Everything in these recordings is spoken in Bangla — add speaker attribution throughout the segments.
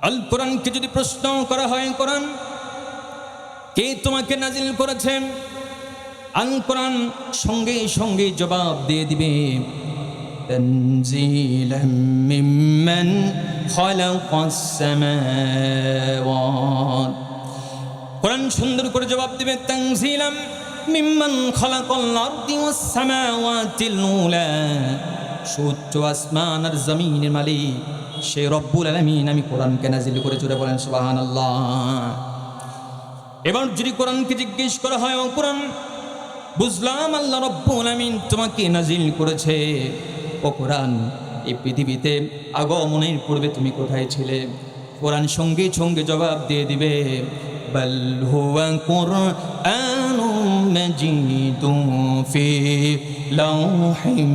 Speaker 1: আল কোরআনকে যদি প্রশ্ন করা হয়, কোরআন কে তোমাকে নাজিল করেছেন, আল কোরআন সঙ্গে সঙ্গে জবাব দিয়ে দিবে, তানজিলাম মিম্মান খালাকাস সামাওয়াত। কোরআন সুন্দর করে জবাব দিবে, তানজিলাম মিম্মান খালাকাল আরদি ওয়াস সামাওয়াতিল উলা। সূর্য আসমান আর জমিনের মালিক সে রব্বুল আলামিন আমি কোরআনকে নাজিল করে, জোরে বলেন সুবহানাল্লাহ। এবার যদি কোরআনকে জিজ্ঞেস করা হয়, ও কোরআন বুঝলাম আল্লাহ রব্বুল আলামিন তোমাকে নাজিল করেছে, ও কোরআন এই পৃথিবীতে আগমনের পূর্বে তুমি কোথায় ছিলে? কোরআন সঙ্গে সঙ্গে জবাব দিয়ে দিবে, বাল হুয়া কুরআনুম মাজিদুন ফি লাওহিম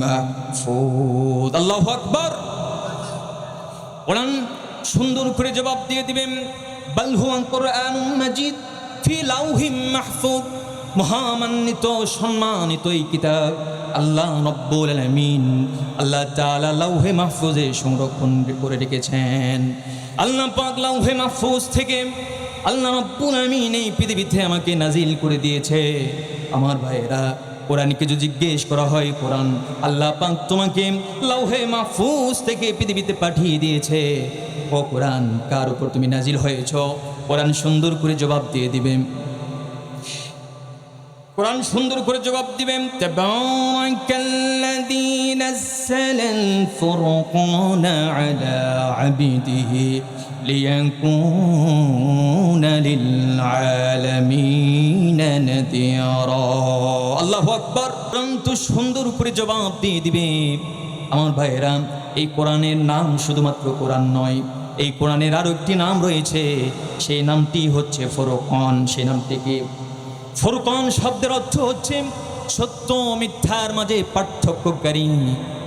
Speaker 1: মাহফুজ। আল্লাহু আকবার। কোরআন সুন্দর করে জবাব দিয়ে দিবেন, বাল হুয়া কুরআনুম মাজিদ ফি লাওহিম মাহফুজ। মহামান্বিত সম্মানিত এই কিতাব আল্লাহ রব্বুল আলামিন আল্লাহ তাআলা লাওহে মাহফুজে সংরক্ষণ করে রেখেছেন। আল্লাহ পাক লাওহে মাহফুজ থেকে আল্লাহ রব্বুল আলামিন এই পৃথিবীতে আমাকে নাজিল করে দিয়েছে। আমার ভাইয়েরা, কোরআনকে যদি জিজ্ঞেস করা হয়, কোরআন আল্লাহ পাক তোমাকে লাওহে মাহফুজ থেকে পৃথিবীতে পাঠিয়ে দিয়েছে, ও কোরআন কার উপর তুমি নাজিল হয়েছ? কোরআন সুন্দর করে জবাব দিয়ে দিবে, কোরআন সুন্দর করে জবাব দিবেন, তাবারাকাল্লাযী নাযালাল ফুরকানা আলা আবদিহি লিয়াকুনা লিল আলামিন নাযীরা। আল্লাহু আকবার। কোরআন তো সুন্দর করে জবাব দিয়ে দিবে। আমার ভাইয়েরা, এই কোরআনের নাম শুধুমাত্র কোরআন নয়, এই কোরআনের আরো একটি নাম রয়েছে, সেই নামটি হচ্ছে ফুরকান। সেই নামটি কি? ফুরকান শব্দের অর্থ হচ্ছে সত্য মিথ্যার মাঝে পার্থক্যকারী।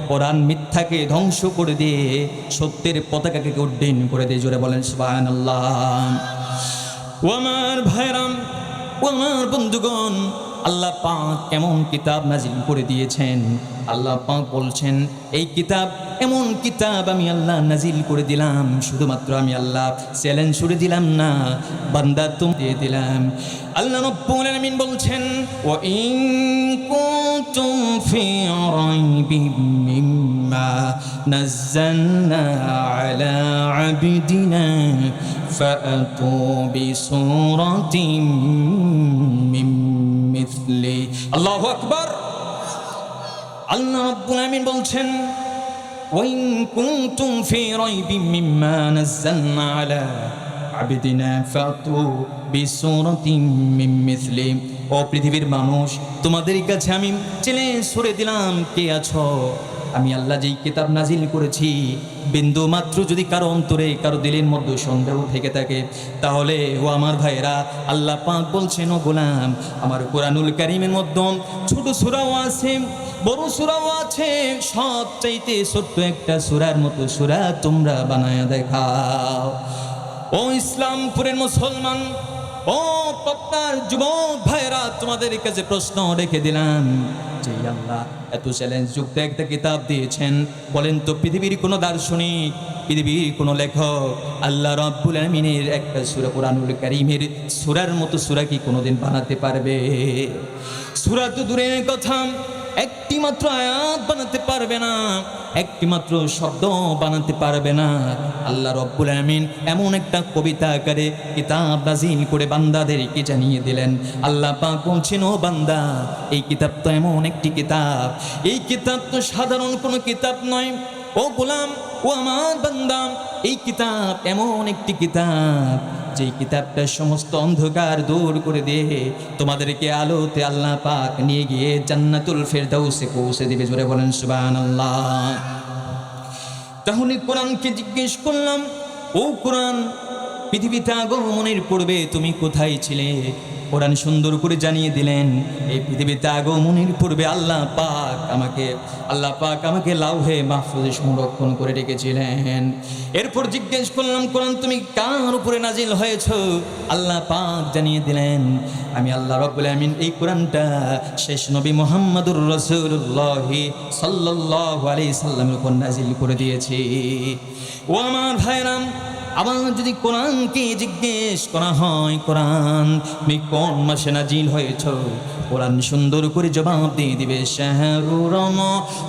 Speaker 1: কোরআন মিথ্যাকে ধ্বংস করে দিয়ে সত্যের পতাকাকে উড্ডীন করে দিয়ে, জোরে বলেন সুবহানাল্লাহ। ও আমার ভাইরাম, ও আমার বন্ধুগণ, আল্লাহ পাক এমন কিতাব নাজিল করে দিয়েছেন। আল্লাহ পাক বলছেন, এই কিতাব এমন কিতাব আমি আল্লাহ নাজিল করে দিলাম। শুধুমাত্র আমি আল্লাহ চ্যালেঞ্জ ছুড়ে দিলাম না, বান্দা তুমি দিয়ে দিলাম। আল্লাহ রব্বুল আলামিন বলছেন, ওয়া ইন কুনতুম ফি রাইবিম মিম্মা নাযালনা আলা আবদিনা ফাআতু বিসূরাতিন মিন মিথলি। আল্লাহু আকবার। আল্লাহ রাব্বুল আলামিন বলছেন, ওয়া ইন কুনতুম ফি রাইবিম মিম্মা নাযালনা আলা আবদিনা ফাতু বিসূরাতিন মিন মিথলি। ও পৃথিবীর মানুষ, তোমাদের কাছে আমি চ্যালেঞ্জ ছুড়ে দিলাম, কে আছো? আমি আল্লাহ যেই কিতাব নাজিল করেছি, বিন্দু মাত্র যদি কারো অন্তরে, কারো দিলের মধ্যে সন্দেহ থেকে থাকে, তাহলে ও আমার ভাইরা, আল্লাহ পাক বলছেন, ও গোলাম, আমার কোরআনুল কারীমের মধ্যে ছোট সূরাও আছে, বড় সূরাও আছে, সব চাইতে ছোট্ট একটা সূরার মতো সূরা তোমরা বানায়া দেখাও। ও ইসলামপুরের মুসলমান, ও পাবনার যুবক ভাইরা, তোমাদের কাছে প্রশ্ন রেখে দিলাম, যে আল্লাহ এত চ্যালেঞ্জ যুক্ত একটা কিতাব দিয়েছেন, বলেন তো পৃথিবীর কোনো দার্শনিক, পৃথিবীর কোনো লেখক আল্লাহ রাব্বুল আলামিনের একটা সূরা, কোরআনুল কারীমের সূরার মতো সূরা কি কোনোদিন বানাতে পারবে? সূরা তো দূরের কথা, একটি মাত্র আয়াত বানাতে পারবে না, একটি মাত্র শব্দ বানাতে পারবে না। আল্লাহ রাব্বুল আলামিন এমন একটা কবিতা আকারে কিতাব নাজিল করে বান্দাদেরকে জানিয়ে দিলেন। আল্লাহ পাক বলছেন, ও বান্দা, এই কিতাব তো এমন একটি কিতাব, এই কিতাব তো সাধারণ কোনো কিতাব নয়। ও গোলাম, ও আমার বান্দা, এই কিতাব এমন একটি কিতাব, যেই কিতাবটা সমস্ত অন্ধকার দূর করে দিয়ে তোমাদেরকে আলোতে আল্লাহ পাক নিয়ে গিয়ে জান্নাতুল ফেরদাউসে পৌঁছে দিবে। জোরে বলেন সুবহানাল্লাহ। তাহলে কোরআনকে জিজ্ঞেস করলাম, ও কোরআন, পৃথিবীতে আগমনের পূর্বে তুমি কোথায় ছিলে? কোরআন সুন্দর করে জানিয়ে দিলেন, এই পৃথিবীতে আগমনের পূর্বে আল্লাহ পাক আমাকে লাওহে মাহফুজে সংরক্ষণ করে রেখেছিলেন। এরপর জিজ্ঞেস করলাম, কোরআন তুমি কার উপরে নাজিল হয়েছ? আল্লাহ পাক জানিয়ে দিলেন, আমি আল্লাহ রাব্বুল আলামিন এই কোরআনটা শেষ নবী মুহাম্মদুর রাসূলুল্লাহ সাল্লাল্লাহু আলাইহি সাল্লামের উপর নাজিল করে দিয়েছি। ও আমার ভাইরা, আবার যদি কোরআনকে জিজ্ঞেস করা হয়, কোরআন তুমি কোন মাসে নাজিল হয়েছ, কোরআন সুন্দর করে জবাব দিয়ে দিবে, শাহরু রমাদানাল্লাযী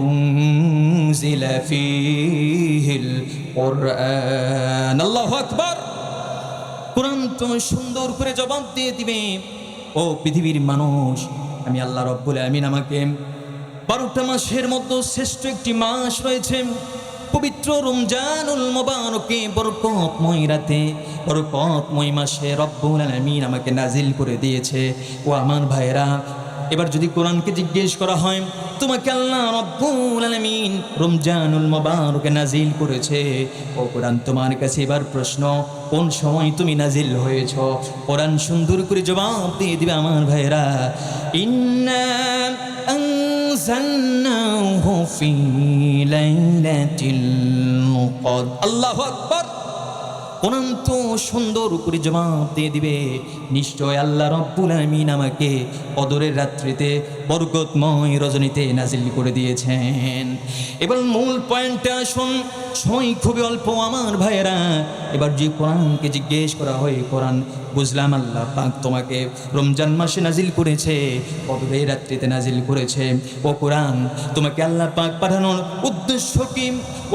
Speaker 1: উনজিলা ফীহিল কুরআন। আল্লাহু আকবার। কোরআন তো সুন্দর করে জবাব দিয়ে দিবে, ও পৃথিবীর মানুষ, আমি আল্লাহ রব্বুল আমিন আমাকে 12টা মাসের মধ্যে শ্রেষ্ঠ একটি মাস রয়েছে, পবিত্র রমজানুল মুবারকে বরকতময় রাতে বরকতময় মাসে রব্বুল আমিন আমাকে নাজিল করে দিয়েছে। ও আমার ভাইরা, এবার যদি কোরআনকে জিজ্ঞেস করা হয়, তোমাকে আল্লাহ রব্বুল আলামিন রমজানুল মুবারকে নাজিল করেছে, ও কোরআন তোমার কাছে এবার প্রশ্ন, কোন সময় তুমি নাজিল হয়েছ? কোরআন সুন্দর করে জবাব দিয়ে দিবে আমার ভাইরা, ইন্না আনজালনাহু ফি লাইলাতিল কদর। আল্লাহু আকবার। কোরআন তো সুন্দর করে জবাব দিয়ে দিবে, নিশ্চয় আল্লাহ রব্বুল আমিন আমাকে কদরের রাত্রিতে বরকতময় রজনীতে নাজিল করে দিয়েছেন। এবার মূল পয়েন্টে আসুন, সময় খুবই অল্প আমার ভাইয়েরা। এবার যে কোরআনকে জিজ্ঞেস করা হয়, কোরআন বুঝলাম আল্লাহ পাক তোমাকে রমজান মাসে নাজিল করেছে, কদরের রাত্রিতে নাজিল করেছে, ও কোরআন তোমাকে আল্লাহ পাক পাঠানোর উদ্দেশ্য কি?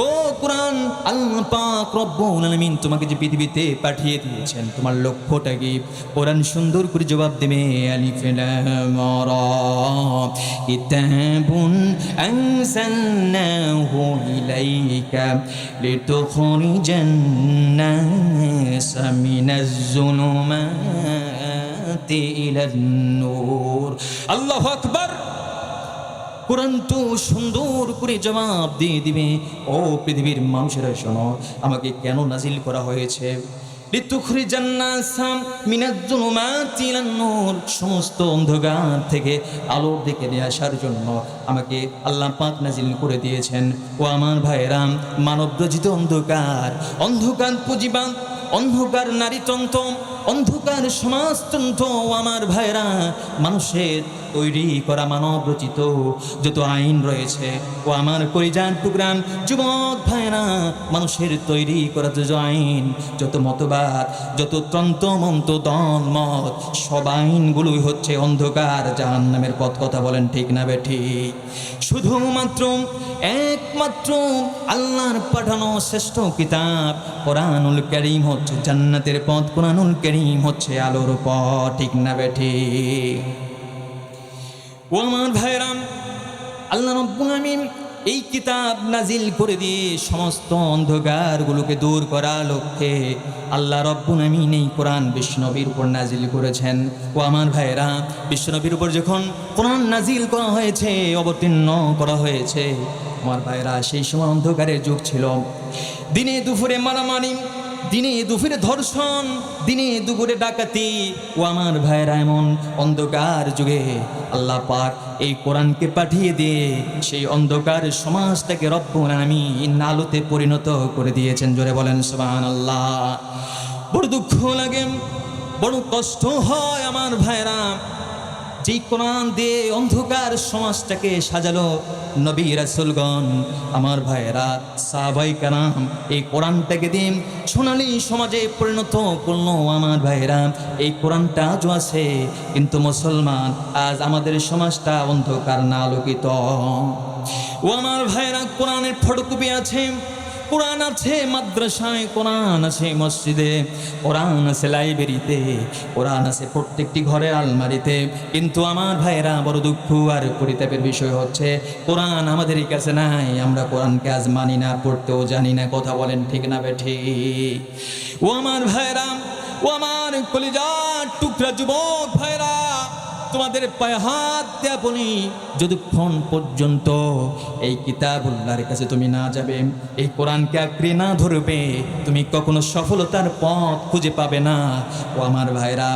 Speaker 1: ও কোরআন, আল্লাহ পাক রব্বুল আলামিন তোমাকে যে পৃথিবীতে পাঠিয়ে দিয়েছেন, তোমার লক্ষ্যটা কি? কোরআন সুন্দর করে জবাব দেবে, আলিফ লাম রা কিতাবুন আনজালনাহু ইলাইকা লিতুখরিজান নাসা মিনাজ যুলুমাতি ইলান নূর। আল্লাহু আকবার। কোরআন তো সুন্দর করে জবাব দিয়ে দিবে, ও পৃথিবীর মানুষেরা শোনো, আমাকে কেন নাজিল করা হয়েছে? লিতুখরিজান নাসা মিনাজ যুলুমাতি ইলান নূর, সমস্ত অন্ধকার থেকে আলোর দিকে নিয়ে আসার জন্য আমাকে আল্লাহ পাক নাজিল করে দিয়েছেন। ও আমার ভাইরা, মানব রচিত অন্ধকার, অন্ধকার পুঁজিবাদ, অন্ধকার নারীতন্ত্র, অন্ধকার সমাজতন্ত্র, আমার ভাইরা, মানুষের তৈরি করা মানব রচিত যত আইন রয়েছে, ও আমার কলিজার টুকরান যুবক ভাইরা, মানুষের তৈরি করা যত আইন, যত মতবাদ, যত তন্ত্র মন্ত্র দল মত, সব আইনগুলোই হচ্ছে অন্ধকার জাহান্নামের পথ। কথা বলেন ঠিক না বেঠিক? শুধুমাত্র একমাত্র আল্লাহর পাঠানো শ্রেষ্ঠ কিতাব কোরআনুল কারীম হচ্ছে জান্নাতের পথ, কোরআনুল কারীম হচ্ছে আলোর পথ। ঠিক না বেঠিক? ও আমার ভাইরাম, আল্লাহ রাব্বুল আমিন এই কিতাব নাজিল করে দিয়ে সমস্ত অন্ধকারগুলোকে দূর করার লক্ষ্যে আল্লাহ রাব্বুল আমিন এই কোরআন বিশ্বনবীর উপর নাজিল করেছেন। ও আমার ভাইরা, বিশ্বনবীর উপর যখন কোরআন নাজিল করা হয়েছে, অবতীর্ণ করা হয়েছে, আমার ভাইরা, সেই সময় অন্ধকারের যুগ ছিল। দিনে দুপুরে মারামারি, দিনে দুপুরে ধর্ষণ, দিনে দুপুরে ডাকাতি। ও আমার ভাইরা, এমন অন্ধকার যুগে আল্লাহ পাক এই কোরআনকে পাঠিয়ে দিয়ে সেই অন্ধকার সমাজটাকে রব্বুল আমিন আলোতে পরিণত করে দিয়েছেন। জোরে বলেন সুবহানাল্লাহ। বড় দুঃখ লাগে, বড় কষ্ট হয় আমার ভাইরা, যেই কোরআন দিয়ে অন্ধকার সমাজটাকে সাজালো নবী রাসূলগণ, আমার ভাইয়েরা, সাহাবায়ে কেরাম, এই কোরআনটাকে দিয়ে সোনালী সমাজে পরিণত করলো। আমার ভাইয়েরা, এই কোরআনটা আজও আছে, কিন্তু মুসলমান আজ আমাদের সমাজটা অন্ধকার না আলোকিত। ও আমার ভাইয়েরা, কোরআনের ফটোকপি আছে, কোরআন আছে মাদ্রাসায়, কোরআন আছে মসজিদে, কোরআন আছে লাইব্রেরিতে, কোরআন আছে প্রত্যেকটি ঘরের আলমারিতে, কিন্তু আমার ভাইরা, বড় দুঃখ আর পরিতাপের বিষয় হচ্ছে কোরআন আমাদের কাছে নাই। আমরা কোরআনকে আজ মানি না, পড়তেও জানি না। কথা বলেন ঠিক না বেঠিক? ও আমার ভাইরা, ও আমার কলিজার টুকরা যুবক ভাইরা, তোমাদের পায়ে হাত দেয়া বলি, যতক্ষণ পর্যন্ত এই কিতাবুল্লাহর কাছে তুমি না যাবে, এই কোরআনকে আঁকড়ে না ধরবে, তুমি কখনো সফলতার পথ খুঁজে পাবে না। ও আমার ভাইরা,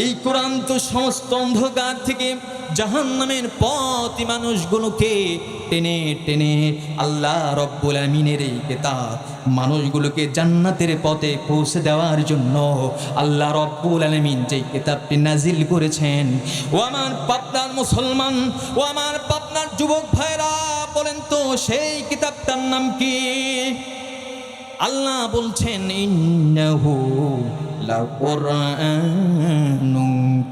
Speaker 1: এই কোরআন তো সমস্ত অন্ধকার থেকে জাহান্নামের পথ মানুষগুলোকে টেনে টেনে, আল্লাহ রব্বুল আমিনের এই কিতাব মানুষগুলোকে জান্নাতের পথে পৌঁছে দেওয়ার জন্য আল্লাহ রব্বুল আলামিন যেই কিতাবটি নাজিল করেছেন। ও আমার পাবনার মুসলমান, ও আমার পাবনার যুবক ভাইরা, বলেন তো সেই কিতাবটার নাম কি? আল্লাহ বলছেন ইন্নাহু লাকুরআনুন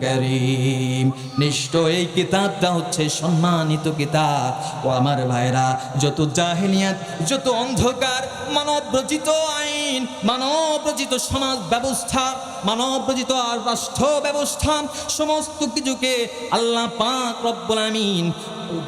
Speaker 1: কারীম, নিশ্চয় এই কিতাবটা হচ্ছে সম্মানিত কিতাব। ও আমার ভাইরা, যত জাহেলিয়াত, যত অন্ধকার, মানবরচিত আইন, মানবরচিত সমাজ ব্যবস্থা, মানবরচিত রাষ্ট্র ব্যবস্থা, সমস্ত কিছুকে আল্লাহ পাক রব্বুল আমিন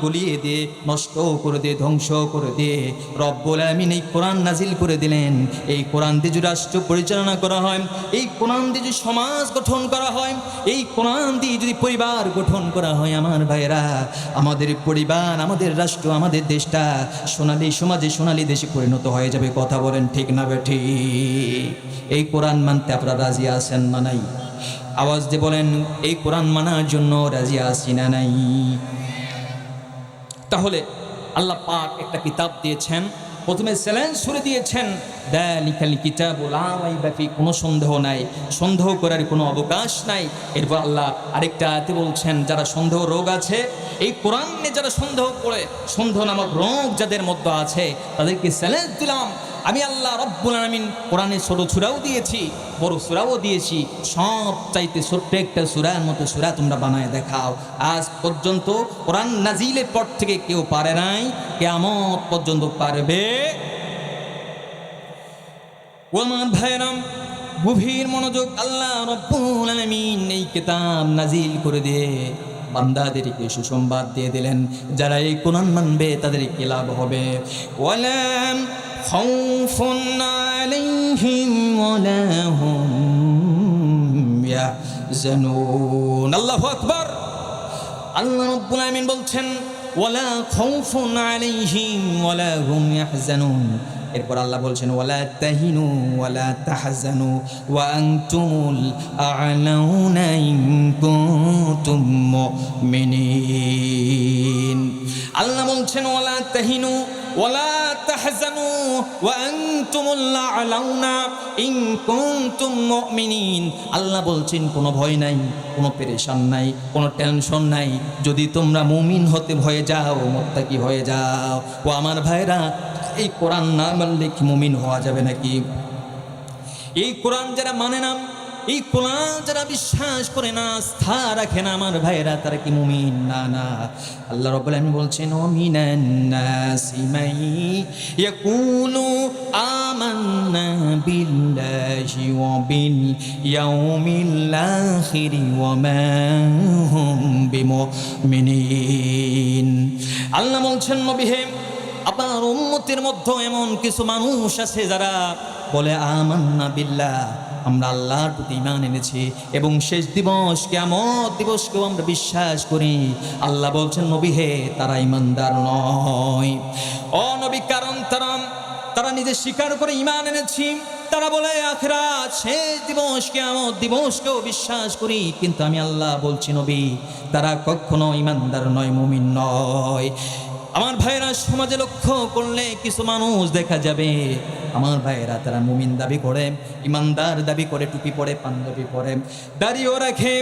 Speaker 1: গলিয়ে দিয়ে, নষ্ট করে দিয়ে, ধ্বংস করে দিয়ে রব্বুল আমিন এই কোরআন নাজিল করে দিলেন। এই কোরআন দিয়ে যদি রাষ্ট্র পরিচালনা করা হয়, এই কোরআন দিয়ে যদি সমাজ গঠন করা হয়, এই কোরআন দিয়ে যদি পরিবার গঠন করা হয়, আমার ভাইরা, আমাদের পরিবার, আমাদের রাষ্ট্র, আমাদের দেশটা সোনালী সমাজে, সোনালী দেশে পরিণত হয়ে যাবে। কথা বলেন ঠিক না বেঠি? এই কোরআন মানতে আপনারা রাজি আছেন না নাই? আওয়াজ দিয়ে বলেন, এই কোরআন মানার জন্য রাজি আছি না নাই? তাহলে আল্লাহ পাক একটা কিতাব দিয়েছেন, প্রথমে চ্যালেঞ্জ ছুড়ে দিয়েছেন, যালিকাল কিতাবু লা রাইবা ফি, কোনো সন্দেহ নাই, সন্দেহ করার কোনো অবকাশ নাই। এরপর আল্লাহ আরেকটা আয়াতে বলছেন, যারা সন্দেহ রোগ আছে, এই কোরআন নিয়ে যারা সন্দেহ করে, সন্দেহ নামক রোগ যাদের মধ্যে আছে, তাদেরকে চ্যালেঞ্জ দিলাম আমি আল্লাহ রব্বুল আলামিন। কোরআনে ছোট সূরাও দিয়েছি, বড় সূরাও দিয়েছি, সব চাইতে ছোট্ট একটা সূরার মতো সূরা তোমরা বানায় দেখাও। আজ পর্যন্ত কোরআন নাজিলের পর থেকে কেউ পারে নাই, কিয়ামত পর্যন্ত পারবে। ও আমার ভাইরাম, গভীর মনোযোগ, আল্লাহ রব্বুল আলামিন এই কিতাব নাজিল করে দিয়ে বান্দাদেরকে সুসংবাদ দিয়ে দিলেন, যারা এই কোরআন মানবে তাদের কি লাভ হবে। ওয়ালা খাউফুন আলাইহিম ওয়ালা হুম ইয়াহজানুন। আল্লাহু আকবার। আল্লাহ রাব্বুল আলামিন বলছেন, ওয়ালা খাউফুন আলাইহিম ওয়ালা হুম ইয়াহজানুন। এরপর আল্লাহ বলছেন, ওয়ালা তাহিনু ওয়ালা তাহজানু ওয়া আনতুমুল আ'লাউনা ইন কুনতুম মুমিনিন। আল্লাহ বলছেন, ওয়ালা তাহিনু ওয়ালা তাহজানু ওয়া আনতুমুল আ'লাউনা ইন কুনতুম মুমিনিন। আল্লাহ বলছেন, কোনো ভয় নাই, কোনো পেরেশান নাই, কোনো টেনশন নাই, যদি তোমরা মুমিন হতে ভয়ে যাও, মুত্তাকি হয়ে যাও। ও আমার ভাইরা, এই কোরআন না মানলে কি মুমিন হওয়া যাবে নাকি? এই কোরআন যারা মানে না, এই কোরআন যারা বিশ্বাস করে না, আস্থা রাখে না, আমার ভাইরা, তারা কি মুমিন? না না। আল্লাহ রাব্বুল আলামিন বলছেন, ওয়া মিনান নাসি মান ইয়াকুলু আমান্না বিল্লাহি ওয়া বিল ইয়াউমিল আখির ওয়া মা হুম বিমুমিনিন। আল্লাহ বলছেন, নবী হে, আপনার উম্মতের মধ্যে এমন কিছু মানুষ আছে যারা বলে আমান্না বিল্লাহ, আমরা আল্লাহর প্রতি ঈমান এনেছি এবং শেষ দিবস কিয়ামত দিবসকেও আমরা বিশ্বাস করি। আল্লাহ বলছেন, নবী হে, তারা ঈমানদার নয়। ও নবী, কারণ তারা নিজে স্বীকার করে ঈমান এনেছি, তারা বলে আখিরাত, শেষ দিবস, কিয়ামত দিবসকেও বিশ্বাস করি, কিন্তু আমি আল্লাহ বলছি নবী, তারা কখনো ঈমানদার নয়, মুমিন নয়। আমার ভাইরা, সমাজে লক্ষ্য করলে কিছু মানুষ দেখা যাবে, আমার ভাইরা, তারা মুমিন দাবি করে, ইমানদার দাবি করে, টুপি পরে, পাঞ্জাবি পরে, দাড়িও রাখে,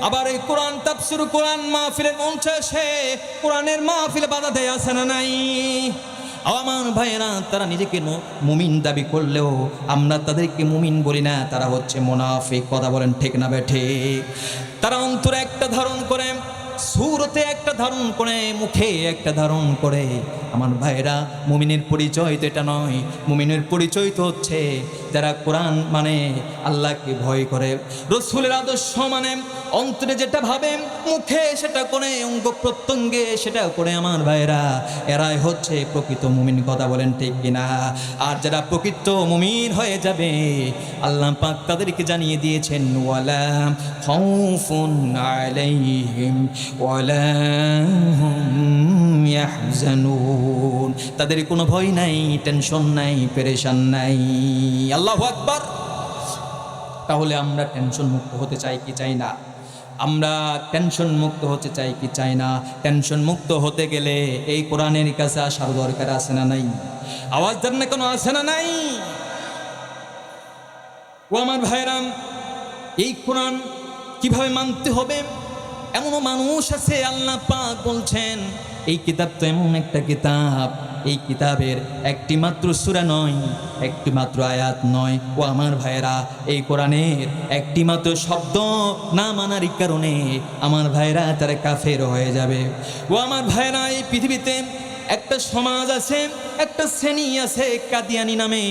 Speaker 1: আবার এই কোরআন তাফসীর, কোরআন মাহফিলের মঞ্চে এসে কোরআনের মাহফিলে বাধা দেয়, আছে না নাই? আমার ভাইরা, তারা নিজেকে মুমিন দাবি করলেও আমরা তাদেরকে মুমিন বলি না, তারা হচ্ছে মুনাফিক। কথা বলেন ঠিক না বেঠিক? তারা অন্তরে একটা ধারণ করে, সুরতে একটা ধারণ করে, মুখে একটা ধারণ করে। আমার ভাইরা, মুমিনের পরিচয় তো এটা নয়। মুমিনের পরিচয় তো হচ্ছে যারা কোরআন মানে, আল্লাহকে ভয় করে, রসুলের আদর্শ মানে, অন্তরে যেটা ভাবে, মুখে সেটা করে, অঙ্গ প্রত্যঙ্গে সেটা করে। আমার ভাইরা, এরাই হচ্ছে প্রকৃত মুমিন। কথা বলেন ঠিক কিনা? আর যারা প্রকৃত মুমিন হয়ে যাবে, আল্লাহ পাক তাদেরকে জানিয়ে দিয়েছেন, ওয়ালা খাউফুন আলাইহিম ওয়ালা হুম ইয়াহজানুন। তাদের কোনো ভয় নাই, টেনশন নাই, পেরেশান নাই। আল্লাহু আকবার। তাহলে আমরা টেনশন মুক্ত হতে চাই কি চাই না? আমরা টেনশন মুক্ত হতে চাই কি চাই না? টেনশন মুক্ত হতে গেলে এই কোরআনের কাছে আসার দরকার আছে না নাই? আওয়াজ দেন না, কোনো আছে না নাই? ও আমার ভাইরাম, এই কোরআন কিভাবে মানতে হবে? এমনও মানুষ আছে, আল্লাহ পাক বলছেন, এই কিতাব তো এমন একটা কিতাব, এই কিতাবের একটি মাত্র সূরা নয়, একটি মাত্র আয়াত নয়। ও আমার ভাইয়েরা, এই কোরআনের একটি মাত্র শব্দ না মানার কারণে আমার ভাইয়েরা তারা কাফের হয়ে যাবে। ও আমার ভাইয়েরা, এই পৃথিবীতে একটা সমাজ আছে, একটা শ্রেণী আছে কাদিয়ানি নামে।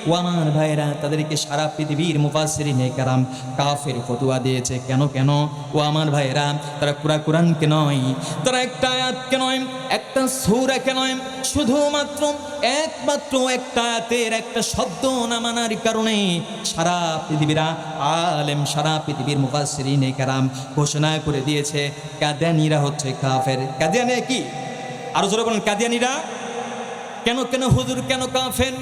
Speaker 1: ও আমার ভাইয়েরা, তাদেরকে সারা পৃথিবীর মুফাসসিরিনে কেরাম কাফের ফতোয়া দিয়েছে। কেন কেন? ও আমার ভাইয়েরা, তারা পুরা কোরআনকে নয়, তারা একটা আয়াতকে নয়, একটা সূরাকে নয়, শুধুমাত্র একমাত্র একটা আয়াতের একটা শব্দ না মানার কারণে সারা পৃথিবীর আলেম, সারা পৃথিবীর মুফাসসিরিনে কেরাম ঘোষণা করে দিয়েছে কাদিয়ানিরা হচ্ছে কাফের। কাদিয়ানি কি? আরো জোরে বলেন, কাদিয়ানিরা কেন কেন হুজুর কেন কাফের?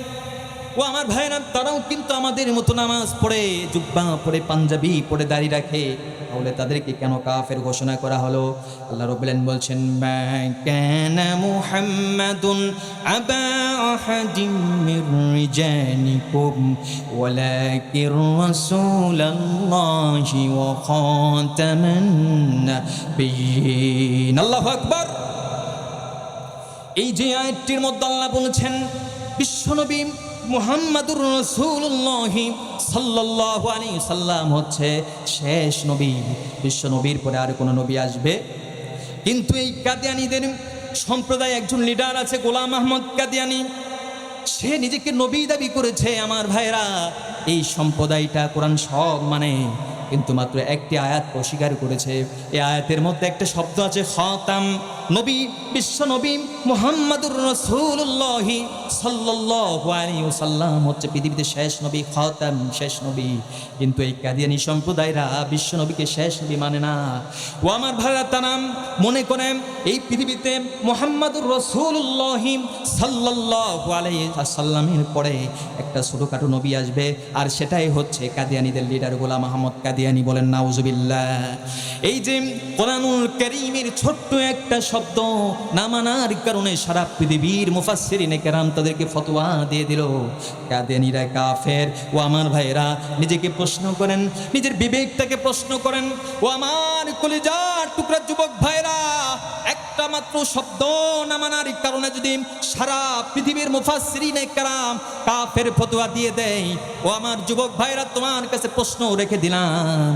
Speaker 1: ও আমার ভাইরা, তারাও কিন্তু আমাদের মতো নামাজ পড়ে, জুব্বা পড়ে, পাঞ্জাবি পড়ে, দাড়ি রাখে। তাহলে তাদেরকে কেন কাফের ঘোষণা করা হলো? আল্লাহ রাব্বুল আলামিন বলছেন, মা কানা মুহাম্মাদুন আবা আহাদিম মির রিজালিকুম ওয়ালাকির রাসূলুল্লাহি ওয়া খাতামান নাবিয়্যিন। আল্লাহু আকবার। এই যে আয়াতটির মধ্যে আল্লাহ বলেছেন বিশ্বনবী মুহাম্মাদুর রাসূলুল্লাহ সাল্লাল্লাহু আলাইহি সাল্লাম হচ্ছে শেষ নবী, বিশ্বনবীর পরে আর কোনো নবী আসবে। কিন্তু এই কাদিয়ানীদের সম্প্রদায় একজন লিডার আছে, গোলাম আহমদ কাদিয়ানী, সে নিজেকে নবী দাবি করেছে। আমার ভাইরা, এই সম্প্রদায়টা কোরআন সব মানে, কিন্তু মাত্র একটি আয়াত অস্বীকার করেছে। এই আয়াতের মধ্যে একটা শব্দ আছে খাতাম। নবী, বিশ্ব নবী মুহাম্মাদুর রাসূলুল্লাহ সাল্লাল্লাহু আলাইহি ওয়াসাল্লাম হচ্ছে পৃথিবীতে শেষ নবী, খাতাম, শেষ নবী। কিন্তু এই কাদিয়ানী সম্প্রদায়রা বিশ্ব নবীকে শেষ নবী মানে না। ও আমার ভাইরা, তারা মনে করেন এই পৃথিবীতে মুহাম্মাদুর রাসূলুল্লাহ সাল্লাল্লাহু আলাইহি ওয়াসাল্লামের পরে একটা ছোটখাটো নবী আসবে, আর সেটাই হচ্ছে কাদিয়ানীদের লিডার গোলাম আহমদ কাদিয়ানী। বলেন নাউজুবিল্লাহ। এই যে কোরআনুল কারীমের ছোট্ট একটা শব্দ না মানার কারণে সারা পৃথিবীর মুফাসসিরিনে কেরাম তাদেরকে ফতোয়া দিয়ে দিল কাদিয়ানীরা কাফের। ও আমার ভাইরা, নিজেকে প্রশ্ন করেন, নিজের বিবেকটাকে প্রশ্ন করেন। ও আমার কলিজার টুকরা যুবক ভাইরা, একটা মাত্র শব্দ না মানার কারণে যদি সারা পৃথিবীর মুফাসসিরিনে কেরাম কাফের ফতোয়া দিয়ে দেয়, ও আমার যুবক ভাইরা, তোমার কাছে প্রশ্ন রেখে দিলাম,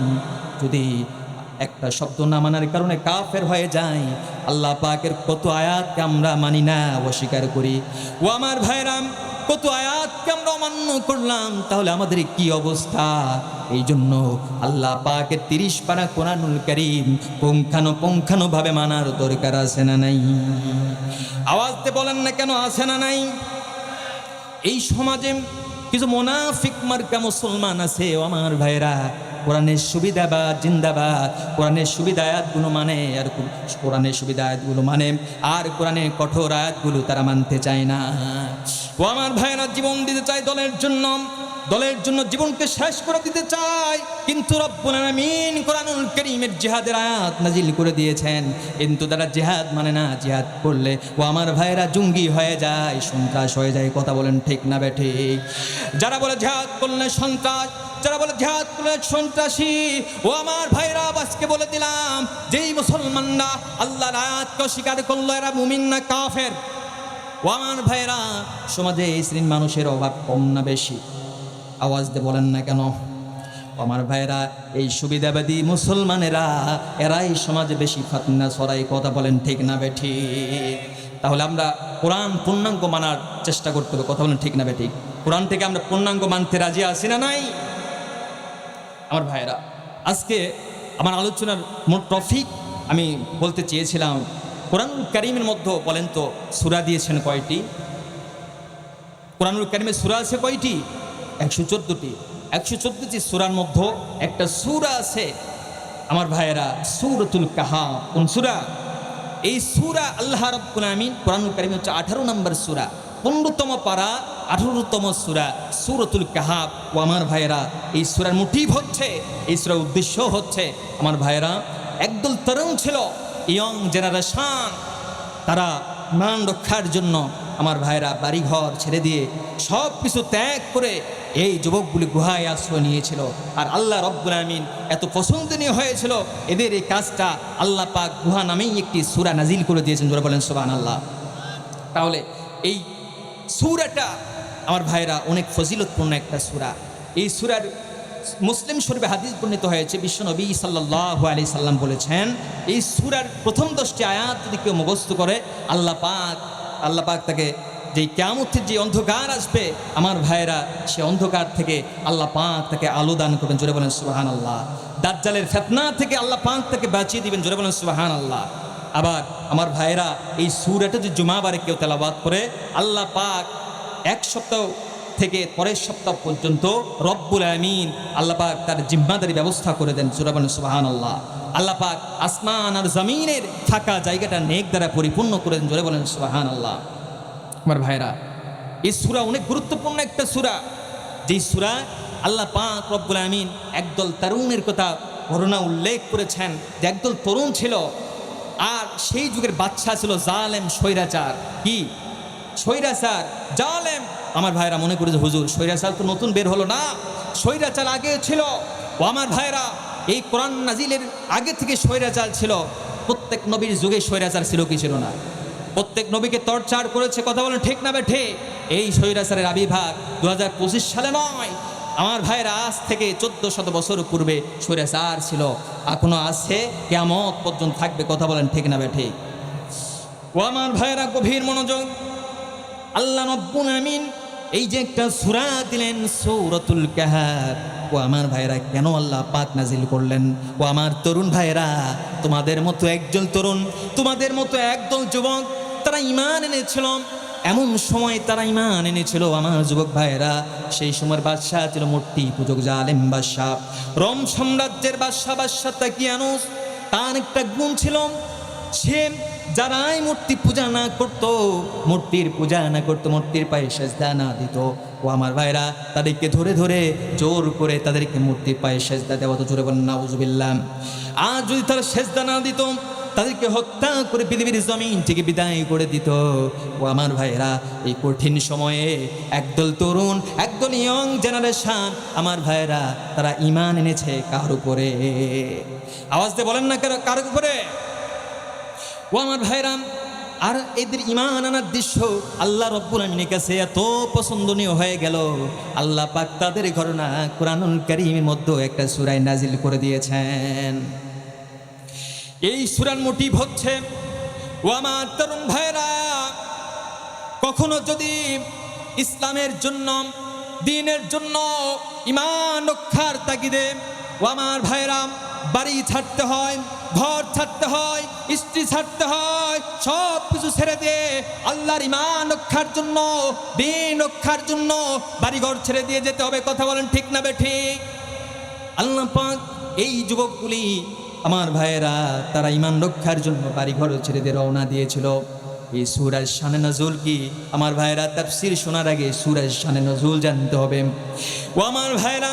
Speaker 1: যদি একটা শব্দ না মানার কারণে কাফের হয়ে যায়, আল্লাহ পাকের কত আয়াতকে আমরা মানি না, অস্বীকার করি। ও আমার ভাইরা, কত আয়াতকে আমরা অমান্য করলাম, তাহলে আমাদের কি অবস্থা? এই জন্য আল্লাহ পাকের 30 পারা কোরআনুল কারীম পুঙ্খানুপুঙ্খানুভাবে মানার দরকার আছে না নাই? আওয়াজতে বলেন না কেন, আছে না নাই? এই সমাজে কিছু মুনাফিক মার্কা মুসলমান আছে। ও আমার ভাইরা, কোরআনের সুবিধাবাদ জিন্দাবাদ, কোরআনের সুবিধা আয়াতগুলো মানে, আর কোরআনের সুবিধা আয়াতগুলো মানে, আর কোরআনের কঠোর আয়াতগুলো তারা মানতে চায় না। ও আমার ভাইরা, জীবন দিতে চায় দলের জন্য, দলের জন্য জীবনকে শেষ করে দিতে চায়, কিন্তু রব্বুল আলামিন কোরআনুল কারীমের জিহাদের আয়াত নাজিল করে দিয়েছেন, কিন্তু তারা জিহাদ মানে না। জিহাদ করলে ও আমার ভাইরা জঙ্গি হয়ে যায়, সন্ত্রাস হয়ে যায়। কথা বলেন ঠিক না বেঠিক? যারা বলে জিহাদ করলে সন্ত্রাস, যারা বলে জিহাদ করলে সন্ত্রাসী, ও আমার ভাইরা, আজকে বলে দিলাম, যেই মুসলমানরা আল্লাহর আয়াতকে অস্বীকার করলো, এরা মুমিন না কাফের। ও আমার ভাইরা, সমাজে এই শ্রেণীর মানুষের অভাব কম না বেশি? আওয়াজ দিয়ে বলেন না কেন? আমার ভাইরা, এই সুবিধাবাদী মুসলমানেরা, এরাই সমাজে বেশি ফাতনা ছড়ায়। কথা বলেন ঠিক না বেঠি? তাহলে আমরা কোরআন পূর্ণাঙ্গ মানার চেষ্টা করতে হবে। কথা বলেন ঠিক না বেঠি? কোরআন থেকে আমরা পূর্ণাঙ্গ মানতে রাজি আছি না নাই? আমার ভাইরা, আজকে আমার আলোচনার মোট টপিক আমি বলতে চেয়েছিলাম, কোরআনুল কারীমের মধ্যে বলেন তো সূরা দিয়েছেন কয়টি? কোরআনুল কারীমে সূরা আছে কয়টি? 114টি। 114টি সূরার মধ্যে একটা সূরা আছে আমার ভাইয়েরা, সূরাতুল কাহাফ। কোন সূরা? এই সূরা আল্লাহ রাব্বুল আলামিন কোরআনুল কারীমে হচ্ছে 18 নম্বর সূরা, 15তম পারা, 18তম সূরা সূরাতুল কাহাফ। ও আমার ভাইয়েরা, এই সূরার মোটিভ হচ্ছে, এই সূরার উদ্দেশ্য হচ্ছে আমার ভাইয়েরা, একদল তরুণ ছিল, ইয়ং জেনারেশন, তারা মান রক্ষার জন্য আমার ভাইরা বাড়িঘর ছেড়ে দিয়ে সব কিছু ত্যাগ করে এই যুবকগুলি গুহায় আশ্রয় নিয়েছিল। আর আল্লাহ রব্বুল আমিন এত পছন্দনীয় হয়েছিল এদের এই কাজটা, আল্লাহ পাক গুহা নামেই একটি সূরা নাজিল করে দিয়েছেন। যারা বলেন সুবহানাল্লাহ। তাহলে এই সূরাটা আমার ভাইরা অনেক ফজিলতপূর্ণ একটা সূরা। এই সূরার মুসলিম শরীফে হাদিস বর্ণিত হয়েছে, বিশ্বনবী সাল্লাল্লাহু আলাইহি সাল্লাম বলেছেন, এই সূরার প্রথম 10টি আয়াত যদি কেউ মুখস্থ করে আল্লাহ পাক তাকে যেই কিয়ামতের যে অন্ধকার আসবে আমার ভাইরা, সে অন্ধকার থেকে আল্লাহ পাক তাকে আলো দান করবেন, জোরে বলেন সুবহানাল্লাহ। দাজ্জালের ফিতনা থেকে আল্লাহ পাক তাকে বাঁচিয়ে দিবেন, জোরে বলেন সুবহানাল্লাহ। আবার আমার ভাইরা এই সূরাটা যে জুমাবারে কেউ তেলাওয়াত করে আল্লাহ পাক এক সপ্তাহ থেকে পরের সপ্তাহ পর্যন্ত রব্বুল আমিন আল্লাহ পাক তার জিম্মাদারি ব্যবস্থা করে দেন, জোরে বলেন সুবহানাল্লাহ। আল্লাহ পাক আসমান আর জমিনের ফাঁকা জায়গাটা নেক দ্বারা পরিপূর্ণ করে দেন, জোরে বলেন সুবহানাল্লাহ। আমার ভাইরা এই সূরা অনেক গুরুত্বপূর্ণ একটা সূরা, যেই সূরা আল্লাহ পাক রব্বুল আমিন একদল তরুণের কথা ঘটনা উল্লেখ করেছেন, যে একদল তরুণ ছিল আর সেই যুগের বাদশা ছিল জালেম স্বৈরাচার। কি স্বৈরাচার জালেম? আমার ভাইরা মনে করে যে হুজুর স্বৈরাচার তো নতুন বের হলো না, স্বৈরাচার আগে ছিল। ও আমার ভাইরা এই কোরআন নাজিলের আগে থেকে স্বৈরাচার ছিল। প্রত্যেক নবীর যুগে স্বৈরাচার ছিল কি ছিল না? প্রত্যেক নবীকে টর্চার করেছে, কথা বলেন ঠিক না বেঠে? এই স্বৈরাচারের আবির্ভাব 2025 সালে নয় আমার ভাইরা, আজ থেকে 1400 বছর পূর্বে স্বৈরাচার ছিল, এখনো আছে, কিয়ামত পর্যন্ত থাকবে, কথা বলেন ঠিক না বেঠে? ও আমার ভাইরা গভীর মনোযোগ, আল্লাহ রাব্বুল আমিন এই যে একটা সূরা দিলেন সূরাতুল কাহাফ, ও আমার ভাইরা কেন আল্লাহ পাক নাজিল করলেন? ও আমার তরুণ ভাইরা, তোমাদের মতো একজন তরুণ, তোমাদের মতো একদল যুবক তারা ঈমান এনেছিল, এমন সময় তারা ঈমান এনেছিল আমার যুবক ভাইরা। সেই সময়ের বাদশাহ ছিল মূর্তি পূজক জালেম বাদশাহ, রোম সাম্রাজ্যের বাদশাহ তাকিয়ানুস। তার একটা গুণ ছিল, সে যারাই মূর্তি পূজা না করত, মূর্তির পায়ে সেজদা না দিত, ও আমার ভাইরা তাদেরকে ধরে ধরে জোর করে তাদেরকে মূর্তির পায়ে সেজদা দেওয়া, তো জোরে বলেন নাউজুবিল্লাহ। আর যদি তারা সেজদা না দিত তাদেরকে হত্যা করে পৃথিবীর জমিন থেকে বিদায় করে দিত। ও আমার ভাইরা এই কঠিন সময়ে একদল তরুণ, একদল ইয়ং জেনারেশন আমার ভাইরা তারা ঈমান এনেছে কার উপরে? আওয়াজ দিয়ে বলেন না কার উপরে? ও আমার ভাইরা, আর এদের ঈমান আনার দৃশ্য আল্লাহ রাব্বুল আমিনের কাছে এত পছন্দনীয় হয়ে গেল, আল্লাহ পাক তাদের ঘটনা কুরআনুল কারীমের মধ্যে একটা সূরায় নাজিল করে দিয়েছেন। এই সূরার মোটিভ হচ্ছে, ও আমার তরুণ ভাইরা, কখনো যদি ইসলামের জন্য, দ্বীনের জন্য, ঈমান রক্ষার তাগিদে ও আমার ভাইরা বাড়ি ছাড়তে হয়, ঘর ছাড়তে হয়, স্ত্রী ছাড়তে হয়, সব কিছু ছেড়ে দিয়ে আল্লাহর ঈমান রক্ষার জন্য, দ্বীন রক্ষার জন্য বাড়িঘর ছেড়ে দিয়ে যেতে হবে, কথা বলেন ঠিক না বেঠিক? আল্লাহ পাক এই যুবকগুলি আমার ভাইয়েরা তারা ঈমান রক্ষার জন্য বাড়িঘর ছেড়ে দিয়ে রওনা দিয়েছিল। এই সূরার শানে নজুল কি আমার ভাইয়েরা? তাফসীর শোনার আগে সূরার শানে নজুল জানতে হবে। ও আমার ভাইয়েরা,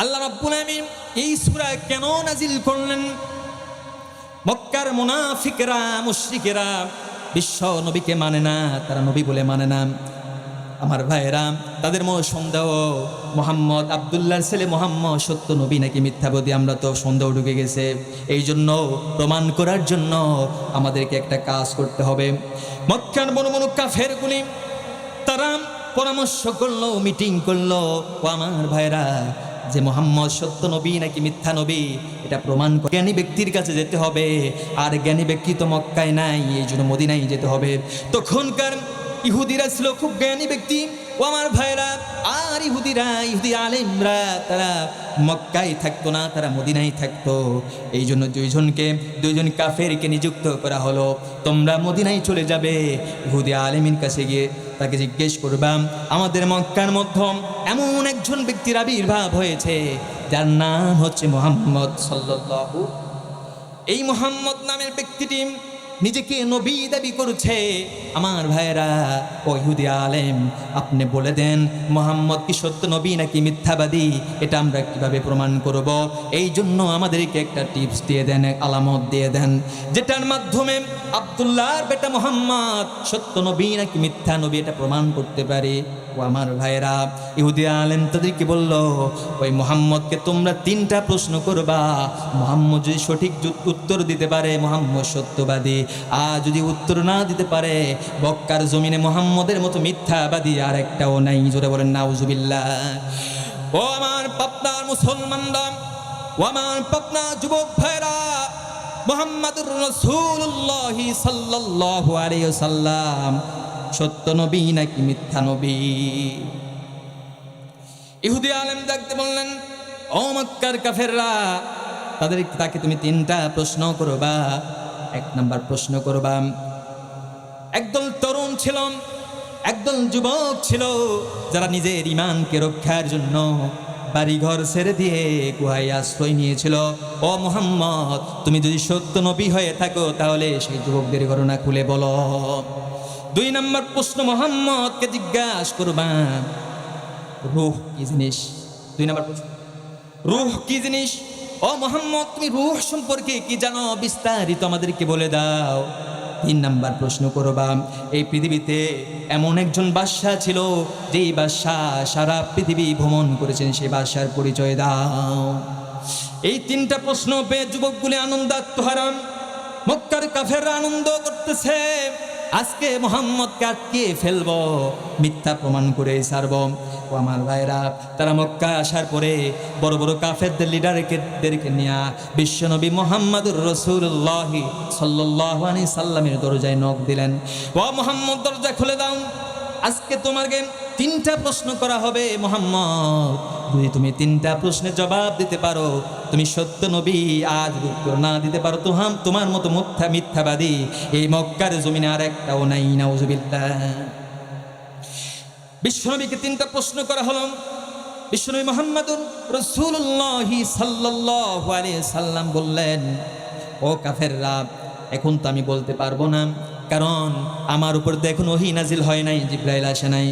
Speaker 1: আল্লাহ রাব্বুল আমিন এই সূরা কেন নাজিল করলেন? মক্কার মুনাফিকরা, মুশরিকেরা বিশ্ব নবীকে মানে না, তারা নবী বলে মানে না। আমার ভাইয়েরা তাদের মনে সন্দেহ, মোহাম্মদ আব্দুল্লাহর ছেলে মোহাম্মদ সত্য নবী নাকি মিথ্যাবাদী, আমরা তো সন্দেহ ঢুকে গেছে। এই জন্য প্রমাণ করার জন্য আমাদেরকে একটা কাজ করতে হবে। মক্কার বড় বড় কাফেরগুলি তারা পরামর্শ করলো, মিটিং করলো, ও আমার ভাইয়েরা যে মোহাম্মদ সত্য নবী নাকি মিথ্যা নবী এটা প্রমাণ জ্ঞানী ব্যক্তির কাছে যেতে হবে, আর জ্ঞানী ব্যক্তি তো মক্কায় নাই, এই জন্য মদিনায় যেতে হবে। তখনকার ইহুদিরা ছিল খুব জ্ঞানী ব্যক্তি, ও আমার ভাইরা, আর ইহুদি আলেমরা তারা মক্কায় থাকতো না, তারা মদিনায় থাকতো। এই জন্য দুইজন কাফেরকে নিযুক্ত করা হলো, তোমরা মদিনায় চলে যাবে, ইহুদি আলেমের কাছে গিয়ে তাকে জিজ্ঞেস করবাম আমাদের মক্কার মধ্যে এমন একজন ব্যক্তির আবির্ভাব হয়েছে যার নাম হচ্ছে মুহাম্মদ সাল্লাল্লাহু। এই মুহাম্মদ নামের ব্যক্তিটি নিজেকে নবী দাবি করছে। আমার ভাইয়েরা, ও ইহুদি আলেম, আপনি বলে দেন মুহাম্মদ কি সত্য নবী নাকি মিথ্যাবাদী? এটা আমরা কিভাবে প্রমাণ করব? এই জন্য আমাদেরকে একটা টিপস দিয়ে দেন, এক আলামত দিয়ে দেন, যেটার মাধ্যমে আব্দুল্লাহর বেটা মুহাম্মদ সত্য নবী নাকি মিথ্যা নবী এটা প্রমাণ করতে পারে। ও আমার ভাইয়েরা, ইহুদি আলেম তাদেরকে বলল, ওই মুহাম্মদকে তোমরা 3টা প্রশ্ন করবা, মুহাম্মদ যদি সঠিক উত্তর দিতে পারে মুহাম্মদ সত্যবাদী, আর যদি উত্তর না দিতে পারে, মক্কার জমিনে মুহাম্মদের মতো মিথ্যাবাদী আর একটাও নাই। জোরে বলেন নাউজুবিল্লাহ। ও আমার পাবনার মুসলমানরা, ও আমার পাবনার যুবক ভাইরা, মুহাম্মাদুর রাসূলুল্লাহ সাল্লাল্লাহু আলাইহি ওয়াসাল্লাম সত্য নবী নাকি মিথ্যা নবী? ইহুদি আলেম দেখতে বললেন, ও মক্কার কাফেররা, তাকে তুমি তিনটা প্রশ্ন করবা। এক নাম্বার প্রশ্ন করবা, একদল তরুণ ছিল, একদল যুবক ছিল, যারা নিজের ঈমানকে রক্ষার জন্য বাড়িঘর ছেড়ে দিয়ে গুহায় আশ্রয় নিয়েছিল। ও মুহাম্মদ, তুমি যদি সত্য নবী হয়ে থাকো তাহলে সেই যুবকদের ঘটনা খুলে বলো। দুই নাম্বার প্রশ্ন মুহাম্মদকে জিজ্ঞাসা করবা, রূহ কি জিনিস? দুই নাম্বার প্রশ্ন, রূহ কি জিনিস? ও মুহাম্মদ, তুমি রূহ সম্পর্কে কি জানো? বিস্তারিত আমাদেরকে বলে দাও। তিন নাম্বার প্রশ্ন করবা, এই পৃথিবীতে এমন একজন বাদশাহ ছিল, যেই বাদশাহ সারা পৃথিবী ভ্রমণ করেছেন, সেই বাদশার পরিচয় দাও। এই তিনটা প্রশ্ন পেয়ে যুবকগুলি আনন্দাত্মহারাম। মক্কার কাফেররা আনন্দ করতেছে, আজকে মুহাম্মদকে আটকে ফেলবো, মিথ্যা প্রমাণ করে ছাড়ব। ও আমার ভাইরা, তারা মক্কা আসার পরে বড় বড় কাফেরদের লিডারদেরকে নিয়ে বিশ্বনবী মুহাম্মাদুর রাসূলুল্লাহ সাল্লাল্লাহু আলাইহি সাল্লামের দরজায় নক দিলেন। ও মুহাম্মদ, দরজা খুলে দাও, আজকে তোমাকে তিনটা প্রশ্ন করা হবে। মুহাম্মদ, যদি তুমি তিনটা প্রশ্নের জবাব দিতে পারো, তুমি সত্য নবী। আজ উত্তর না দিতে পারো, তোমার মতো মিথ্যাবাদী এই মক্কার জমিনে আর একটাও নাই। নাউজুবিল্লাহ। বিশ্বনবীকে তিনটা প্রশ্ন করা হলো। বিশ্বনবী মুহাম্মাদুর রাসূলুল্লাহ সাল্লাল্লাহু আলাইহি সাল্লাম বললেন, ও কাফেররা, এখন তো আমি বলতে পারবো না, কারণ আমার উপর তো এখন ওহী নাজিল হয় নাই, জিবরাইল আসে নাই।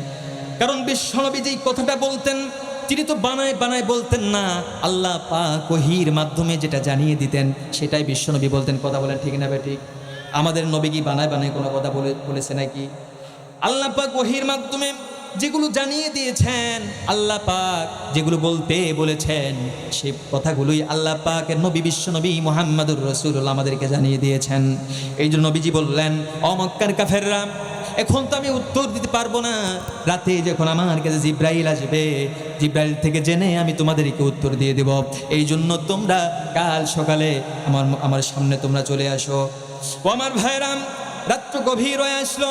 Speaker 1: কারণ বিশ্বনবী যেই কথাটা বলতেন, তিনি তো বানায় বানায় বলতেন না, আল্লাহ পাক ওহীর মাধ্যমে যেটা জানিয়ে দিতেন সেটাই বিশ্বনবী বলতেন। কথা বলেন ঠিক না বেঠিক? আমাদের নবী কি বানায় বানায় কোনো কথা বলেছে নাকি? আল্লাহ পাক ওহীর মাধ্যমে যেগুলো জানিয়ে দিয়েছেন, আল্লাহ পাক যেগুলো বলতে বলেছেন, সেই কথাগুলোই আল্লাহ পাকের নবী বিশ্বনবী মুহাম্মাদুর রাসূলুল্লাহ আমাদেরকে জানিয়ে দিয়েছেন। এই জন্য নবীজি বললেন, ও মক্কার কাফেররা, এখন তো আমি উত্তর দিতে পারবো না। রাতে যখন আমার কাছে জিবরাইল আসবে, জিবরাইল থেকে জেনে আমি তোমাদেরকে উত্তর দিয়ে দেব। এই জন্য তোমরা কাল সকালে আমার সামনে তোমরা চলে আসো। ও আমার ভাইরাম, রাত্র গভীর হয়ে আসলো,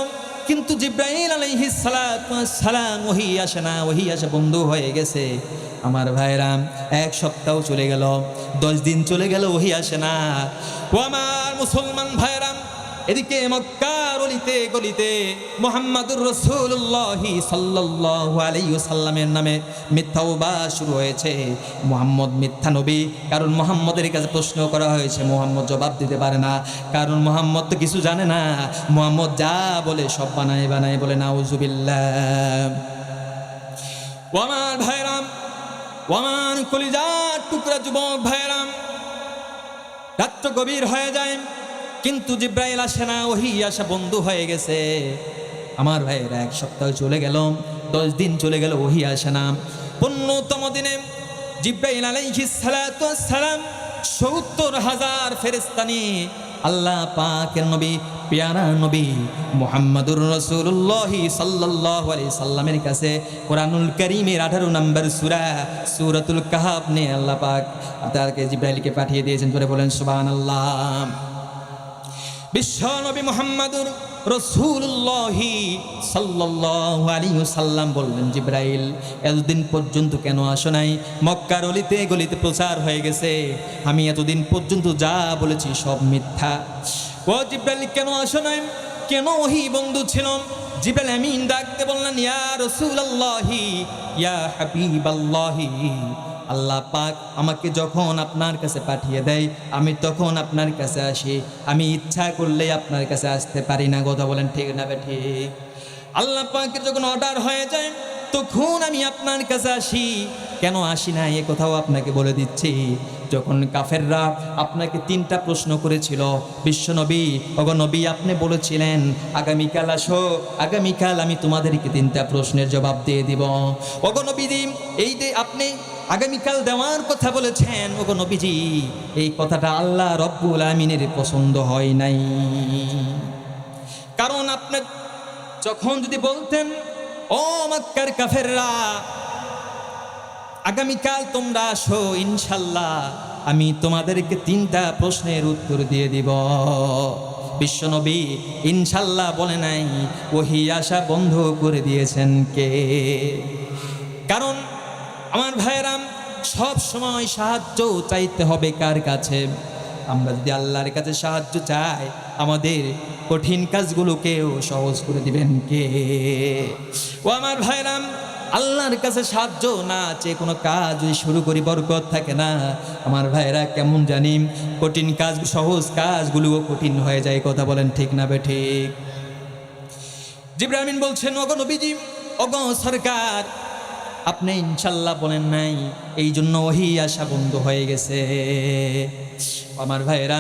Speaker 1: কিন্তু জিবরাইল আলাইহিস সালাতু ওয়াস সালাম ওহী আসে না, ওহী আসে বন্ধ হয়ে গেছে। আমার ভাইরাম, এক সপ্তাহ চলে গেল, 10 দিন চলে গেল, ওহী আসে না। ও আমার মুসলমান ভাইরাম, এদিকে মক্কার অলিতে গলিতে মুহাম্মাদুর রাসূলুল্লাহ সাল্লাল্লাহু আলাইহি ওয়াসাল্লামের নামে মিথ্যা উবাস শুরু হয়েছে। মুহাম্মদ মিথ্যা নবী, কারণ মুহাম্মদের কাছে প্রশ্ন করা হয়েছে, মুহাম্মদ জবাব দিতে পারে না, কারণ মুহাম্মদ তো কিছু জানে না। মুহাম্মদ যা বলে সব বানায় বানায় বলে। নাউজুবিল্লাহ। ওয়ামান ভাইরাম, ওয়ামান কলিজার টুকরা যুবক ভাইরাম, রাত্র গভীর হয়ে যায়, কিন্তু জিবরাইল আসে না, ওহী আসা বন্ধ হয়ে গেছে। আমার ভাইয়েরা, এক সপ্তাহ চলে গেল, 10 দিন চলে গেল, ওহী আসে না। 15তম দিনে জিবরাইল আলাইহিস সালাতু ওয়াস সালাম 70,000 ফেরেশতা নিয়ে আল্লাহ পাকের নবী, প্যারা নবী মুহাম্মাদুর রাসূলুল্লাহ সাল্লাল্লাহু আলাইহি সাল্লামের কাছে কোরআনুল কারীমের 18 নম্বর সূরা সূরাতুল কাহফ নিয়ে আল্লাহ পাক তারকে জিবরাইলকে পাঠিয়ে দিয়েছেন। ধরে বলেন সুবহানাল্লাহ। বিশ্ব নবী মুহাম্মাদুর রাসূলুল্লাহ সাল্লাল্লাহু আলাইহি সাল্লাম বললেন, জিবরাইল, এতদিন পর্যন্ত কেন আসো নাই? মক্কার অলিতে গলিতে প্রচার হয়ে গেছে, আমি এতদিন পর্যন্ত যা বলেছি সব মিথ্যা। ও জিবরাইল, কেন আসো নাই? কেন ওহী বন্ধু ছিল? জিবরাইল আমিন ডাকতে বললেন, ইয়া রাসূলুল্লাহ, ইয়া হাবিবাল্লাহ, আল্লাহ পাক আমাকে যখন আপনার কাছে পাঠিয়ে দেয়, আমি তখন আপনার কাছে আসি, আমি ইচ্ছা করলে আপনার কাছে আসতে পারি না। কথা বলেন ঠিক না বেঠিক? আল্লাহ পাকের যখন অর্ডার হয়ে যায়, তখন আমি আপনার কাছে আসি। কেন আসি না এ কথাও আপনাকে বলে দিচ্ছি। যখন কাফেররা আপনাকে 3টা প্রশ্ন করেছিল, বিশ্বনবী, ওগো নবী, আপনি বলেছিলেন আগামীকাল আসো, আগামীকাল আমি তোমাদেরকে 3টা প্রশ্নের জবাব দিয়ে দিব। ওগো নবীজি, এই যে আপনি আগামীকাল দেওয়ার কথা বলেছেন, ওগো নবীজি, এই কথাটা আল্লাহ রব্বুল আমিনের পছন্দ হয় নাই। কারণ আপনি যখন যদি বলতেন, ও মক্কার কাফেররা, আগামীকাল তোমরা আসো, ইনশাল্লাহ আমি তোমাদেরকে 3টা প্রশ্নের উত্তর দিয়ে দিব। বিশ্বনবী ইনশাল্লাহ বলে নাই, ওহি আসা বন্ধ করে দিয়েছেন কে? কারণ আমার ভাইরাম, সব সময় সাহায্য চাইতে হবে কার কাছে? আমরা যদি আল্লাহর কাছে সাহায্য চাই, আমাদের কঠিন কাজগুলোকেও সহজ করে দিবেন কে? ও আমার ভাইরাম, আল্লাহর কাছে সাহায্য না চেয়ে কোনো কাজ যদি শুরু করি, বরকত থাকে না। আমার ভাইরা, কেমন জানি কঠিন কাজ, সহজ কাজগুলোও কঠিন হয়ে যায়। কথা বলেন ঠিক না বেঠিক? জিবরাইল আমিন বলছেন, ওগো নবীজি, ওগো সরকার, আপনি ইনশাল্লাহ বলেন নাই, এই জন্য ওহি আসা বন্ধ হয়ে গেছে। আমার ভাইরা,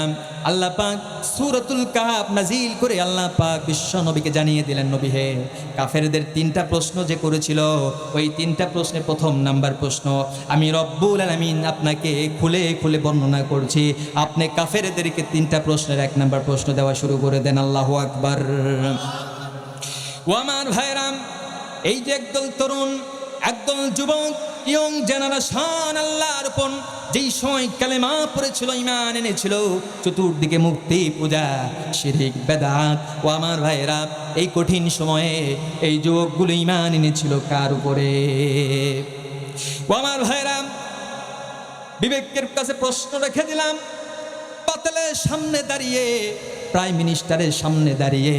Speaker 1: আল্লাহ পাক সূরাতুল কাহফ নাজিল করে আল্লাহ পাক বিশ্ব নবীকে জানিয়ে দিলেন, নবী হে, কাফেরদের 3টা প্রশ্ন যে করেছিল, ওই 3টা প্রশ্নে প্রথম নাম্বার প্রশ্ন আমি রব্বুল আলামিন আপনাকে খুলে খুলে বর্ণনা করছি। আপনি কাফেরদেরকে 3টা প্রশ্নের 1 নাম্বার প্রশ্ন দেওয়া শুরু করে দেন। আল্লাহু আকবার। ও আমার ভাইরা, এই যে একদল তরুণ, একদল যুবক, ইয়ং জেনারেশন আল্লাহর উপর যেই সময় কালেমা পড়েছিল, ঈমান এনেছিল, চতুর্দিকে মূর্তি পূজা, শিরক, বেদাত। ও আমার ভাইরা, এই কঠিন সময়ে এই যুবকগুলো ঈমান এনেছিল কার উপরে? ও আমার ভাইরা, বিবেকের কাছে প্রশ্ন রেখে দিলাম। বাতিলের সামনে দাঁড়িয়ে, প্রাইম মিনিস্টারের সামনে দাঁড়িয়ে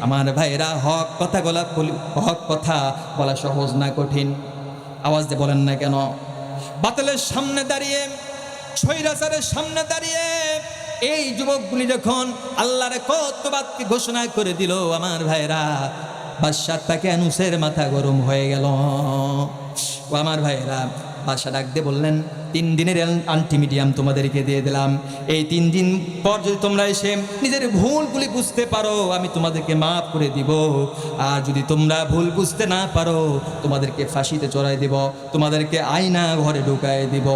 Speaker 1: আমার ভাইরা, হক কথা বলা সহজ না কঠিন? আওয়াজ দিয়ে বলেন না কেন? বাতিলের সামনে দাঁড়িয়ে, স্বৈরাচারের সামনে দাঁড়িয়ে এই যুবকগুলি যখন আল্লাহর কতবাদকে ঘোষণা করে দিল, আমার ভাইরা, বাদশাহ তাকিয়ানুসের মাথা গরম হয়ে গেল। ও আমার ভাইরা, বাদশাহ ডাক দিয়ে বললেন, 3 দিনের আলটিমেটাম তোমাদেরকে দিয়ে দিলাম। এই 3 দিন পর যদি তোমরা এসে নিজের ভুলগুলি বুঝতে পারো, আমি তোমাদেরকে মাফ করে দিব। আর যদি তোমরা ভুল বুঝতে না পারো, তোমাদেরকে ফাঁসিতে চড়াই দিব, তোমাদেরকে আয়না ঘরে ঢুকাই দিব।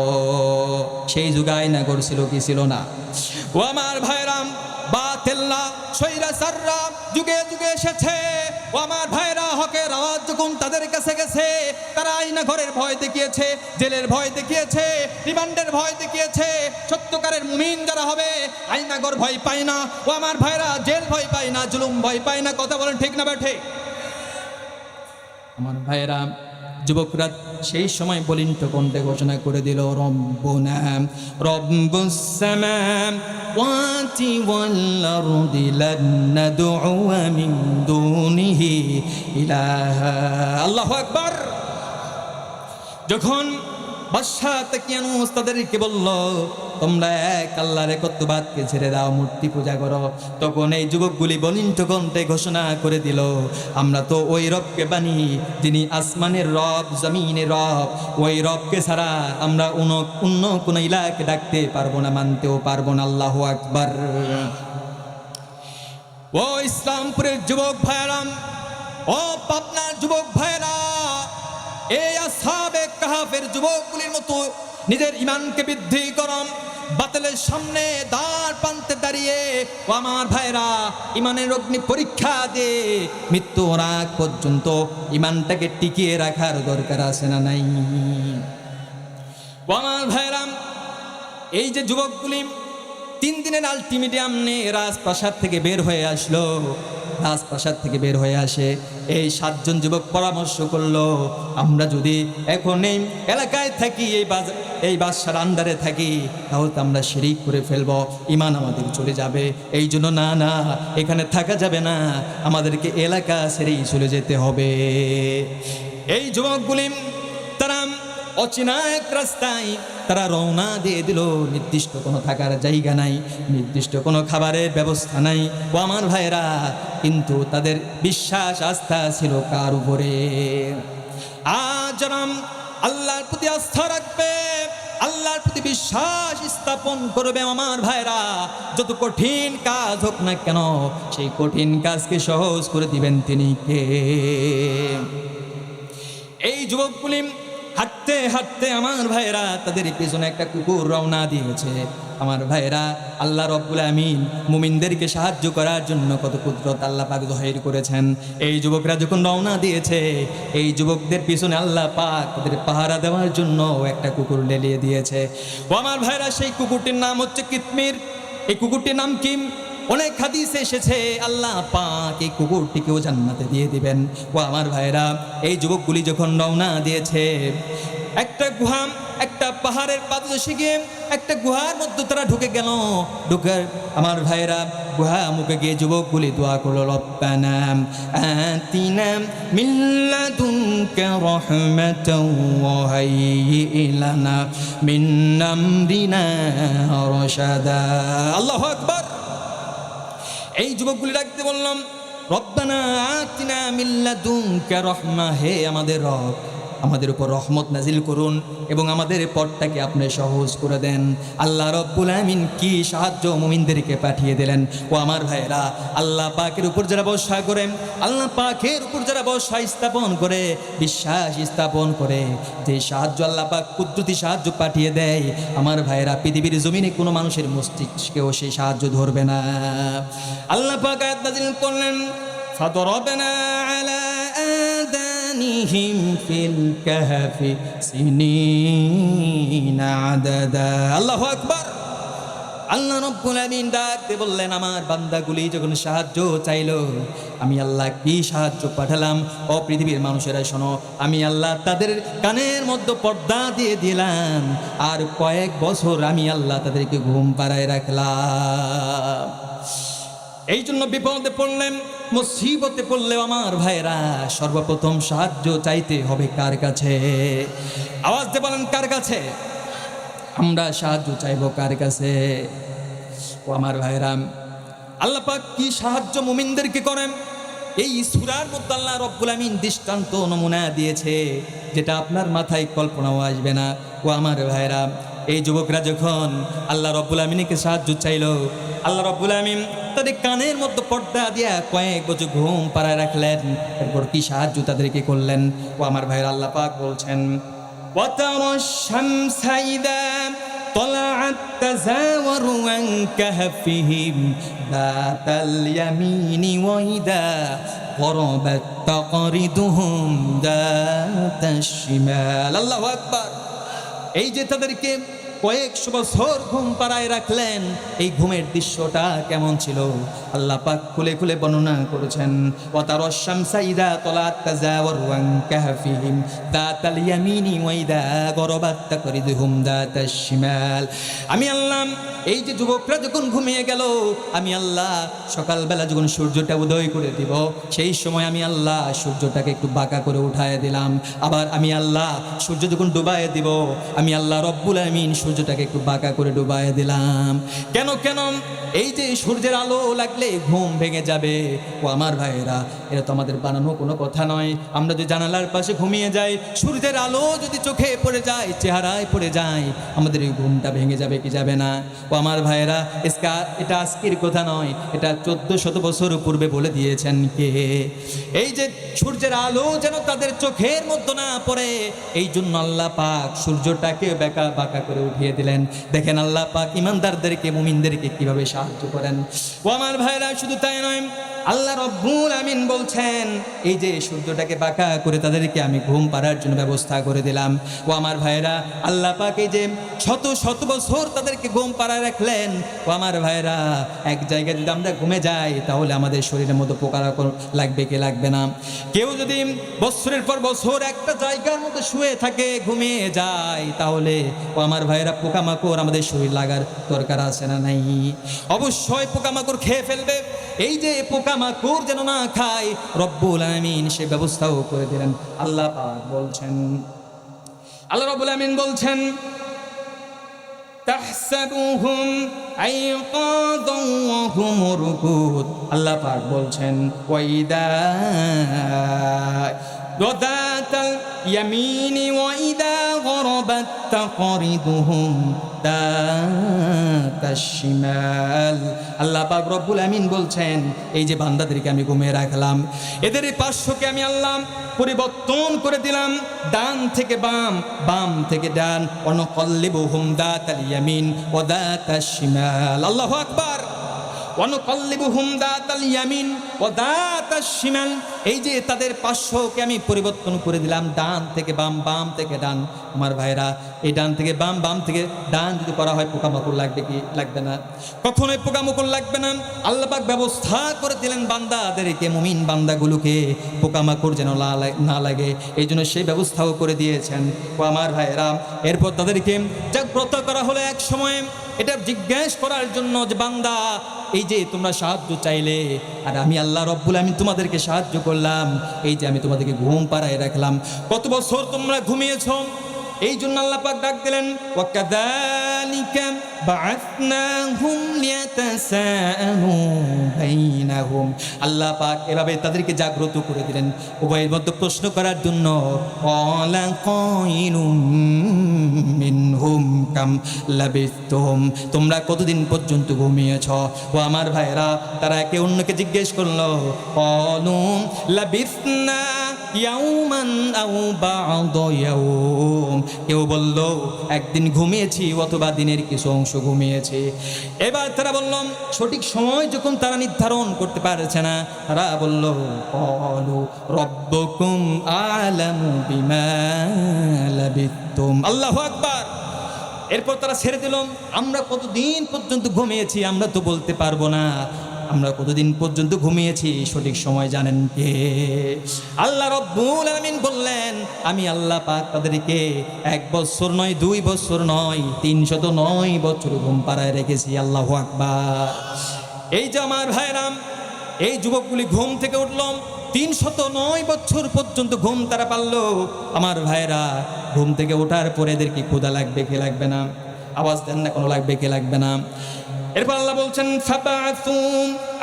Speaker 1: সেই যুগে আয়না ঘর ছিল কি ছিল না? ও আমার ভাইরাম, বাতিল্লা, স্বৈরাচাররা যুগে যুগে এসেছে। ও আমার ভাইরা, হকের আওয়াজ যখন তাদের কাছে গেছে, তারা আয়না ঘরের ভয় দেখিয়েছে, জেলের ভয় দেখিয়েছে, রিমান্ডের ভয় দেখিয়েছে। সত্যকারের মুমিন যারা হবে, আয়না ঘর ভয় পায় না। ও আমার ভাইরা, জেল ভয় পায় না, জুলুম ভয় পায় না। কথা বলেন ঠিক না বেঠিক? আমার ভাইরা, যুবকরা সেই সময় বলিষ্ঠ কণ্ঠে ঘোষণা করে দিল, রব্বুনা রব্বুস সামাওয়াতি ওয়াল আরদি লান নাদউ মিন দুনিহি ইলাহা। আল্লাহু আকবার। যখন বাদশাহ তাকিয়ানুস তাদেরকে বলল, তোমরা এক আল্লাহর একত্ববাদকে ছেড়ে দাও, মূর্তি পূজা করো, তখন এই যুবকগুলি বলিষ্ঠ কণ্ঠে ঘোষণা করে দিল, আমরা তো ওই রবকে মানি যিনি আসমানের রব, জমিনের রব। ওই রবকে ছাড়া আমরা অন্য কোনো ইলাহকে ডাকতে পারবো না, মানতেও পারবো না। আল্লাহু আকবার। ও ইসলামপুরের যুবক ভাইরা, ও পাবনার যুবক ভাইরা, এই আসহাবে কাহফের যুবকগুলির মতো নিজের ঈমানকে বৃদ্ধি করম। বাতিলের সামনে দ্বার প্রান্তে দাঁড়িয়ে, ও আমার ভাইরা, ঈমানের অগ্নি পরীক্ষা দিয়ে মৃত্যুর আগ পর্যন্ত ঈমানটাকে টিকিয়ে রাখার দরকার আছে না নাই? ও আমার ভাইরা, এই যে যুবকগুলি 3 দিনের আলটিমেটাম নিয়ে রাজপ্রাসাদ থেকে বের হয়ে আসলো, রাজপ্রাসাদ থেকে বের হয়ে আসে এই 7 জন যুবক পরামর্শ করলো, আমরা যদি এখন এই এলাকায় থাকি, এই বাদশার আন্ডারে থাকি, তাহলে তো আমরা শিরিক করে ফেলবো, ঈমান আমাদের চলে যাবে। এই জন্য না, এখানে থাকা যাবে না, আমাদেরকে এলাকা ছেড়েই চলে যেতে হবে। এই যুবকগুলি তারা অচেনা এক রাস্তায় তারা রওনা দিয়ে দিল। নির্দিষ্ট কোনো থাকার জায়গা নাই, নির্দিষ্ট কোনো খাবারের ব্যবস্থা নাই। ও আমার ভাইরা, কিন্তু তাদের বিশ্বাস আস্থা ছিল কার উপরে? গুহাম আল্লাহর প্রতি আস্থা রাখবে, আল্লাহর প্রতি বিশ্বাস স্থাপন করবে আমার ভাইরা, যত কঠিন কাজ হোক না কেন সেই কঠিন কাজকে সহজ করে দিবেন তিনি কে? এই যুবকগুলি হাঁটতে হাঁটতে আমার ভাইরা তাদের পিছনে একটা কুকুর রওনা দিয়েছে। আমার ভাইরা আল্লাহ রব্বুল আমিন মুমিনদেরকে সাহায্য করার জন্য কত কুদরত আল্লাহ পাক জহির করেছেন। এই যুবকরা যখন রওনা দিয়েছে, এই যুবকদের পিছনে আল্লাহ পাক তাদের পাহারা দেওয়ার জন্য একটা কুকুর লেলিয়ে দিয়েছে। ও আমার ভাইরা সেই কুকুরটির নাম হচ্ছে কিতমির। এই কুকুরটির নাম কি? অনেক হাদিসে এসেছে আল্লাহ পাক এই কুকুরটিকেও জান্নাতে দিয়ে দিবেন। ও আমার ভাইরা এই যুবকগুলি যখন রওনা দিয়েছে, একটা গুহা, একটা পাহাড়ের পাদদেশে গিয়ে একটা গুহার মধ্যে তারা ঢুকে গেল। ঢুকে আমার ভাইরা গুহা মুখে গিয়ে যুবকগুলি দোয়া করলো, রব্বানা আতিনা মিন লাদুনকা রাহমাতাও ওয়া হাইয়্যি লানা মিন আমরিনা রাশাদা। আল্লাহু আকবার। এই যুবকগুলি ডাকতে বললাম, রব্বানা আতিনা মিন লাদুনকা রাহমা, হে আমাদের রব, আমাদের উপর রহমত নাজিল করুন এবং আমাদের পথটাকে আপনি সহজ করে দেন। আল্লাহ রব্বুল আমিন কি সাহায্য মুমিনদেরকে পাঠিয়ে দিলেন। ও আমার ভাইরা আল্লাহ পাকের উপর যারা ভরসা করে, আল্লাহ পাকের উপর যারা ভরসা স্থাপন করে, বিশ্বাস স্থাপন করে, যে সাহায্য আল্লাহ পাক কুদরতি সাহায্য পাঠিয়ে দেয়, আমার ভাইরা পৃথিবীর জমিনে কোনো মানুষের মস্তিষ্কেও সেই সাহায্য ধরবে না। আল্লাহ পাক আয়াত নাজিল করলেন, ফাদরাবনা আলা আযানিহিম ফিল কাহফি সিনিনা আদাদা। আল্লাহু আকবার। আল্লাহ রব্বুল আমিন ডাকতে বললেন, আমার বান্দাগুলি যখন সাহায্য চাইলো, আমি আল্লাহ কি সাহায্য পাঠালাম? ও পৃথিবীর মানুষেরা শোনো, আমি আল্লাহ তাদের কানের মধ্যে পর্দা দিয়ে দিলাম, আর কয়েক বছর আমি আল্লাহ তাদেরকে ঘুম পাড়ায় রাখলাম। এই জন্য বিপদে পড়লেন, মুসিবতে পড়লেও আমার ভাইরা সর্বপ্রথম সাহায্য চাইতে হবে কার কাছে? আওয়াজ দিয়ে বলেন, কার কাছে? আমরা সাহায্য চাইব কার কাছে? ও আমার ভাইরা আল্লাহ পাক কি সাহায্য মুমিনদেরকে করেন, এই সূরার মধ্যে আল্লাহ রব্বুল আমিন দৃষ্টান্ত নমুনা দিয়েছে, যেটা আপনার মাথায় কল্পনাও আসবে না। ও আমার ভাইরা এই যুবকরা যখন আল্লাহ রব্বুল আমিনকে সাহায্য চাইল, আল্লাহ রব্বুল আমিন তাদের কানের মধ্যে পর্দা দিয়া কয়েক বছর ঘুম পাড়ায় রাখলেন। এরপর কি সাহায্য তাদেরকে করলেন? ও আমার ভাইরা আল্লাহ পাক বলছেন, وترى الشمس إذا طلعت تزاور عن كهفهم ذات اليمين وإذا غربت تقرضهم ذات الشمال। আল্লাহু আকবার। এই যে তাদেরকে কয়েকশো বছর ঘুম পাড়ায় রাখলেন, এই ঘুমের দৃশ্যটা কেমন ছিল আল্লাহ পাক খুলে খুলে বর্ণনা করেছেন। ওয়াতারা শামসা ইযা তালাত তাজাওয়ারু আন কাহফিহিম যাতাল ইয়ামিনি ওয়া ইযা গরাবাত তাকরিদুহুম যাতাশ শিমাল। আমি আল্লাহ এই যে যুবকরা যখন ঘুমিয়ে গেল, আমি আল্লাহ সকালবেলা যখন সূর্যটা উদয় করে দিব, সেই সময় আমি আল্লাহ সূর্যটাকে একটু বাঁকা করে উঠায় দিলাম। আবার আমি আল্লাহ সূর্য যখন ডুবায় দিব, আমি আল্লাহ রব্বুল আমিন সূর্যটাকে একটু বাঁকা করে ডুবায় দিলাম। কেন কেন? এই যে সূর্যের আলো লাগলে ঘুম ভেঙে যাবে। ও আমার ভাইয়েরা, এটা তো আমাদের বানানো কোনো কথা নয়। আমরা যদি জানালার পাশে ঘুমিয়ে যাই, সূর্যের আলো যদি চোখে পড়ে যায়, চেহারায় পড়ে যায়, আমাদের এই ঘুমটা ভেঙে যাবে কি যাবে না? ও আমার ভাইয়েরা, এটা আজকের কথা নয়, এটা 1400 বছর পূর্বে বলে দিয়েছেন কে? এই যে সূর্যের আলো যেন তাদের চোখের মধ্যে না পড়ে, এই জন্য আল্লাহ পাক সূর্যটাকে বাঁকা করে উঠিয়ে দিলেন। দেখেন আল্লাহ পাক ইমানদারদেরকে, মুমিনদেরকে কিভাবে সাহায্য করেন। ও আমার ভাইরা, শুধু তাই নয়, আল্লাহ রব্বুল আমিন বলছেন, এই যে সূর্যটাকে বাঁকা করে তাদেরকে আমি ঘুম পাড়ার জন্য ব্যবস্থা করে দিলাম। ও আমার ভাইরা, আল্লাহ পাক এই যে শত শত বছর তাদেরকে ঘুম পাড়ায় রাখলেন। ও আমার ভাইরা, এক জায়গায় যদি আমরা ঘুমে যাই, তাহলে আমাদের শরীরের মধ্যে পোকামাকড় লাগবে কি লাগবে না? কেউ যদি বছরের পর বছর একটা জায়গার মধ্যে শুয়ে থাকে, ঘুমিয়ে যায়, তাহলে ও আমার ভাইরা পোকামাকড় আমাদের শরীর লাগার দরকার আছে না নাই? অবশ্যই পোকামাকড় খেয়ে ফেলবে। এই যে পোকামাকড় যেন না খায়, রব্বুল আমিন সে ব্যবস্থাও করে দিলেন। আল্লাহ পাক বলছেন, আল্লাহ রব্বুল আমিন বলছেন, তাহসাবুহুম আইকাযান ওয়া হুম রুকুদ। আল্লাহ পাক বলছেন, ওয়াইদা وذات اليمين وإذا غربت تقرضهم ذات الشمال আল্লাহ পাক রব্বুল আমিন বলছেন এই যে বান্দাদেরকে আমি ঘুমিয়ে রাখলাম, এদের পার্শ্বকে আমি আল্লাহ পরিবর্তন করে দিলাম, ডান থেকে বাম, বাম থেকে ডান। ওয়ানুকাল্লিবুহুম যাতাল ইয়ামিন ওয়া যাতাশ শিমাল। আল্লাহু আকবার। ওয়ানুকাল্লিবুহুম যাতাল ইয়ামিন ওয়া যাতাশ শিমাল। এই যে তাদের পার্শ্বকে আমি পরিবর্তন করে দিলাম, ডান থেকে বাম, বাম থেকে ডান। আমার ভাইরা, এই ডান থেকে বাম, বাম থেকে ডান যদি করা হয় পোকামাকড় লাগবে কি? লাগবে না, কখনোই পোকামাকড় লাগবে না। আল্লাহ পাক ব্যবস্থা করে দিলেন বান্দাদেরকে, মুমিন বান্দাগুলোকে পোকামাকড় যেন না লাগে, এই জন্য সেই ব্যবস্থাও করে দিয়েছেন। ও আমার ভাইরা, এরপর তাদেরকে জাগ্রত করা হলো এক সময় এটা জিজ্ঞেস করার জন্য যে বান্দা, এই যে তোমরা সাহায্য চাইলে আর আমি আল্লাহ রব্বুল আমিন তোমাদেরকে সাহায্য করলাম, এই যে আমি তোমাদেরকে ঘুম পাড়ায় রাখলাম, কত বছর তোমরা ঘুমিয়েছ? এই জন্য আল্লাহ পাক ডাক দিলেন ওয়াকাযালিকা বাআসনাহুম লিয়াতাসাআলু বাইনাহুম। আল্লাহ পাক এভাবে তাদেরকে জাগ্রত করে দিলেন উভয়ের মধ্যে প্রশ্ন করার জন্য। ক্বালা কাইলুম মিনহুম কাম লাবিসতুম, তোমরা কতদিন পর্যন্ত ঘুমিয়েছ? ও আমার ভাইরা, তারা একে অন্যকে জিজ্ঞেস করলো। ক্বালু লাবিসনা ইয়াওমান আও বা'দ ইয়াওম, কেউ বলল একদিন ঘুমিয়েছি অথবা দিনের কিছু অংশ ঘুমিয়েছি। এবার তারা বলল, সঠিক সময় যখন তারা নির্ধারণ করতে পারছে না, তারা বলল ক্বালু রাব্বুকুম আ'লামু বিমা লাবিসতুম। আল্লাহু আকবার। এরপর তারা ছেড়ে দিল, আমরা কতদিন পর্যন্ত ঘুমিয়েছি আমরা তো বলতে পারবো না, আমরা কতদিন পর্যন্ত ঘুমিয়েছি সঠিক সময় জানেন কে? আল্লাহ রব্বুল আলামিন বললেন, আমি আল্লাহ পাক তাদেরকে 1 বছর নয়, 2 বছর নয়, 309 বছর ঘুম পাড়ায় রেখেছি। আল্লাহু আকবার। এই যে আমার ভাইরাম, এই যুবকগুলি ঘুম থেকে উঠল, 309 বছর পর্যন্ত ঘুম তারা পারল। আমার ভাইরা, ঘুম থেকে ওঠার পরে এদের কি ক্ষুধা লাগবে কি লাগবে না? আওয়াজ দেন না, কোনো লাগবে কি লাগবে না? এরপর আল্লাহ বলছেন ফাবা'থু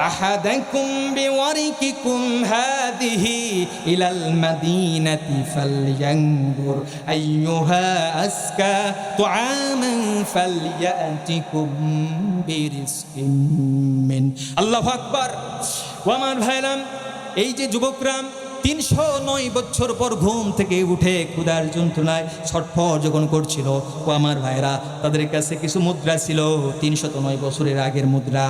Speaker 1: আহাদাকুম বিওয়ারিকিকুম হাদিহি ইলাল মাদিনাতি ফালয়ানজুর আইয়ুহা আসকা তুআমান ফালয়াতিকুম বিরিজকিম মিন। আল্লাহু আকবার। ওয়া আমার ভাইরাম, এই যে যুবকরা 309 বছর পর ঘুম থেকে উঠে ক্ষুধার যন্ত্রণায় ছটফট যখন করছিল, ও আমার ভাইরা, তাদের কাছে কিছু মুদ্রা ছিল 309 বছরের আগের মুদ্রা।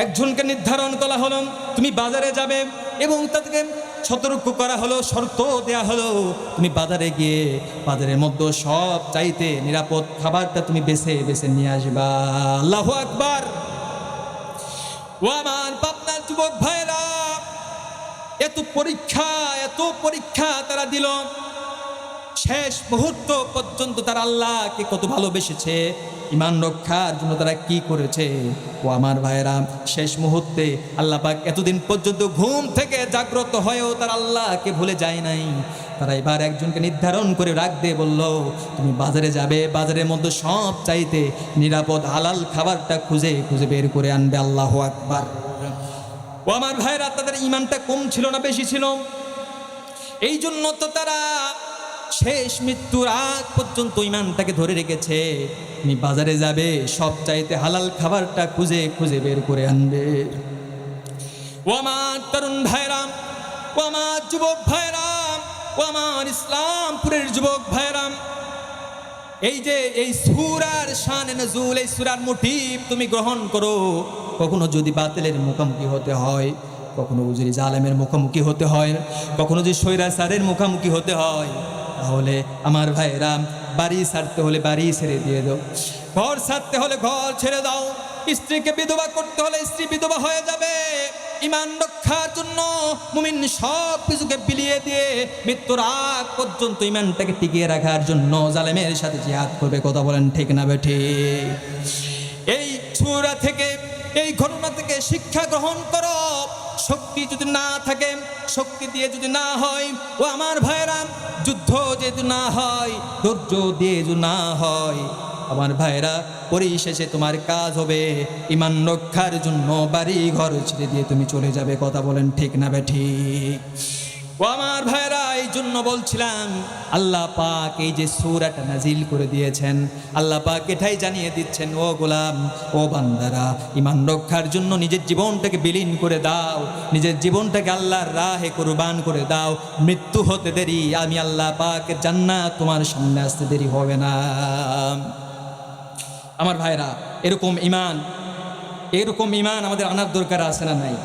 Speaker 1: একজনকে নির্ধারণ করা হলো তুমি বাজারে যাবে এবং তাদেরকে সতর্ক করা হলো, শর্ত দেয়া হলো তুমি বাজারে গিয়ে বাজারের মধ্যে সব চাইতে নিরাপদ খাবারটা তুমি বেছে বেছে নিয়ে আসবা। আল্লাহু আকবার। ও আমার পাবনার যুবক ভাইরা, এত পরীক্ষা তারা দিল, শেষ মুহূর্ত পর্যন্ত তারা আল্লাহকে কত ভালোবেসেছে, ঈমান রক্ষার জন্য তারা কি করেছে। ও আমার ভাইরা, শেষ মুহূর্তে আল্লাহ পাক এতদিন পর্যন্ত ঘুম থেকে জাগ্রত হয়েও তারা আল্লাহকে ভুলে যায় নাই। তারা এবার একজনকে নির্ধারণ করে রাখতে বলল, তুমি বাজারে যাবে, বাজারের মধ্যে সব চাইতে নিরাপদ হালাল খাবারটা খুঁজে খুঁজে বের করে আনবে। আল্লাহু আকবার। ও আমার ভাইরা, তাদের ঈমানটা কম ছিল না বেশি ছিল? এই জন্য তো তারা শেষ মৃত্যুর আগ পর্যন্ত ঈমানটাকে ধরে রেখেছে। তুমি বাজারে যাবে, সব চাইতে হালাল খাবারটা খুঁজে খুঁজে বের করে আনবে। ও আমার তরুণ ভাইরা, ও আমার যুবক ভাইরা, ও আমার ইসলামপুরের যুবক ভাইরা, এই যে এই সূরার শানে নজুল, এই সূরার মোটিভ তুমি গ্রহণ করো। কখনো যদি বাতিলের মুখোমুখি হতে হয়, কখনো যদি জালেমের মুখোমুখি হতে হয়, কখনো যদি স্বৈরাচারের মুখোমুখি হতে হয়, তাহলে আমার ভাইরা, বাড়ি ছাড়তে হলে বাড়ি ছেড়ে দিয়ে দাও, ঘর ছাড়তে হলে ঘর ছেড়ে দাও, স্ত্রীকে বিধবা করতে হলে স্ত্রী বিধবা হয়ে যাবে। ঈমান রক্ষার জন্য মুমিন সব কিছুকে বিলিয়ে দিয়ে মৃত্যুর আগ পর্যন্ত ঈমানটাকে টিকিয়ে রাখার জন্য জালেমের সাথে জিহাদ করবে। কথা বলেন ঠিক না বেঠিক? এই সূরা থেকে, এই ঘটনা থেকে শিক্ষা গ্রহণ করো। শক্তি যদি না থাকে, শক্তি দিয়ে যদি না হয়, ও আমার ভাইরা, যুদ্ধ যদি না হয়, ধৈর্য দিয়ে যদি না হয়, আমার ভাইরা, পরিশেষে তোমার কাজ হবে ঈমান রক্ষার জন্য বাড়ি ঘর ছেড়ে দিয়ে তুমি চলে যাবে। কথা বলেন ঠিক না বেঠিক? ও ও আমার ভাইরা, এই জন্য বলছিলাম আল্লাহ পাক এই যে সূরাটা নাজিল করে দিয়েছেন, আল্লাহ পাক এটাই জানিয়ে দিচ্ছেন, ও গোলাম, ও বান্দারা, ঈমান রক্ষার জন্য নিজের জীবনটাকে বিলীন করে দাও, নিজের জীবনটাকে আল্লাহর রাহে কুরবান করে দাও। মৃত্যু হতে দেরি, আমি আল্লাহ পাকের জান্নাত তোমার সামনে আসতে দেরি হবে না। আমার ভাইরা, এরকম ঈমান আমাদের আনার দরকার আছে না নাই?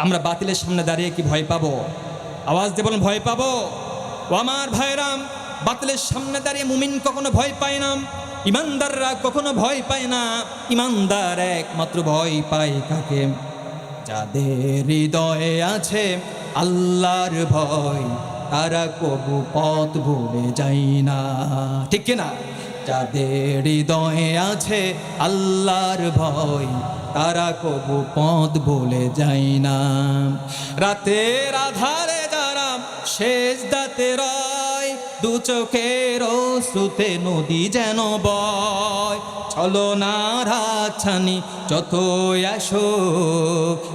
Speaker 1: আমরা বাতিলের সামনে দাঁড়িয়ে কি ভয় পাবো? আওয়াজ দিয়ে বলেন, ভয় পাবো? ও আমার ভাইরাম, বাতিলের সামনে দাঁড়িয়ে মুমিন কখনো ভয় পায় না, ইমানদাররা কখনো ভয় পায় না। ইমানদার একমাত্র ভয় পায় কাকে? যাদের হৃদয়ে আছে আল্লাহর ভয়, তারা কবু পথ ভুলে যায় না, ঠিক কিনা? যাদের হৃদয়ে আছে আল্লাহর ভয়, তারা কবু পথ ভুলে যায় না। রাতের আধারে যারা সেজদাতে রয়, দু চোখের অশ্রুতে নদী যেন বয়। ছলনার হাতছানি যতই আসো,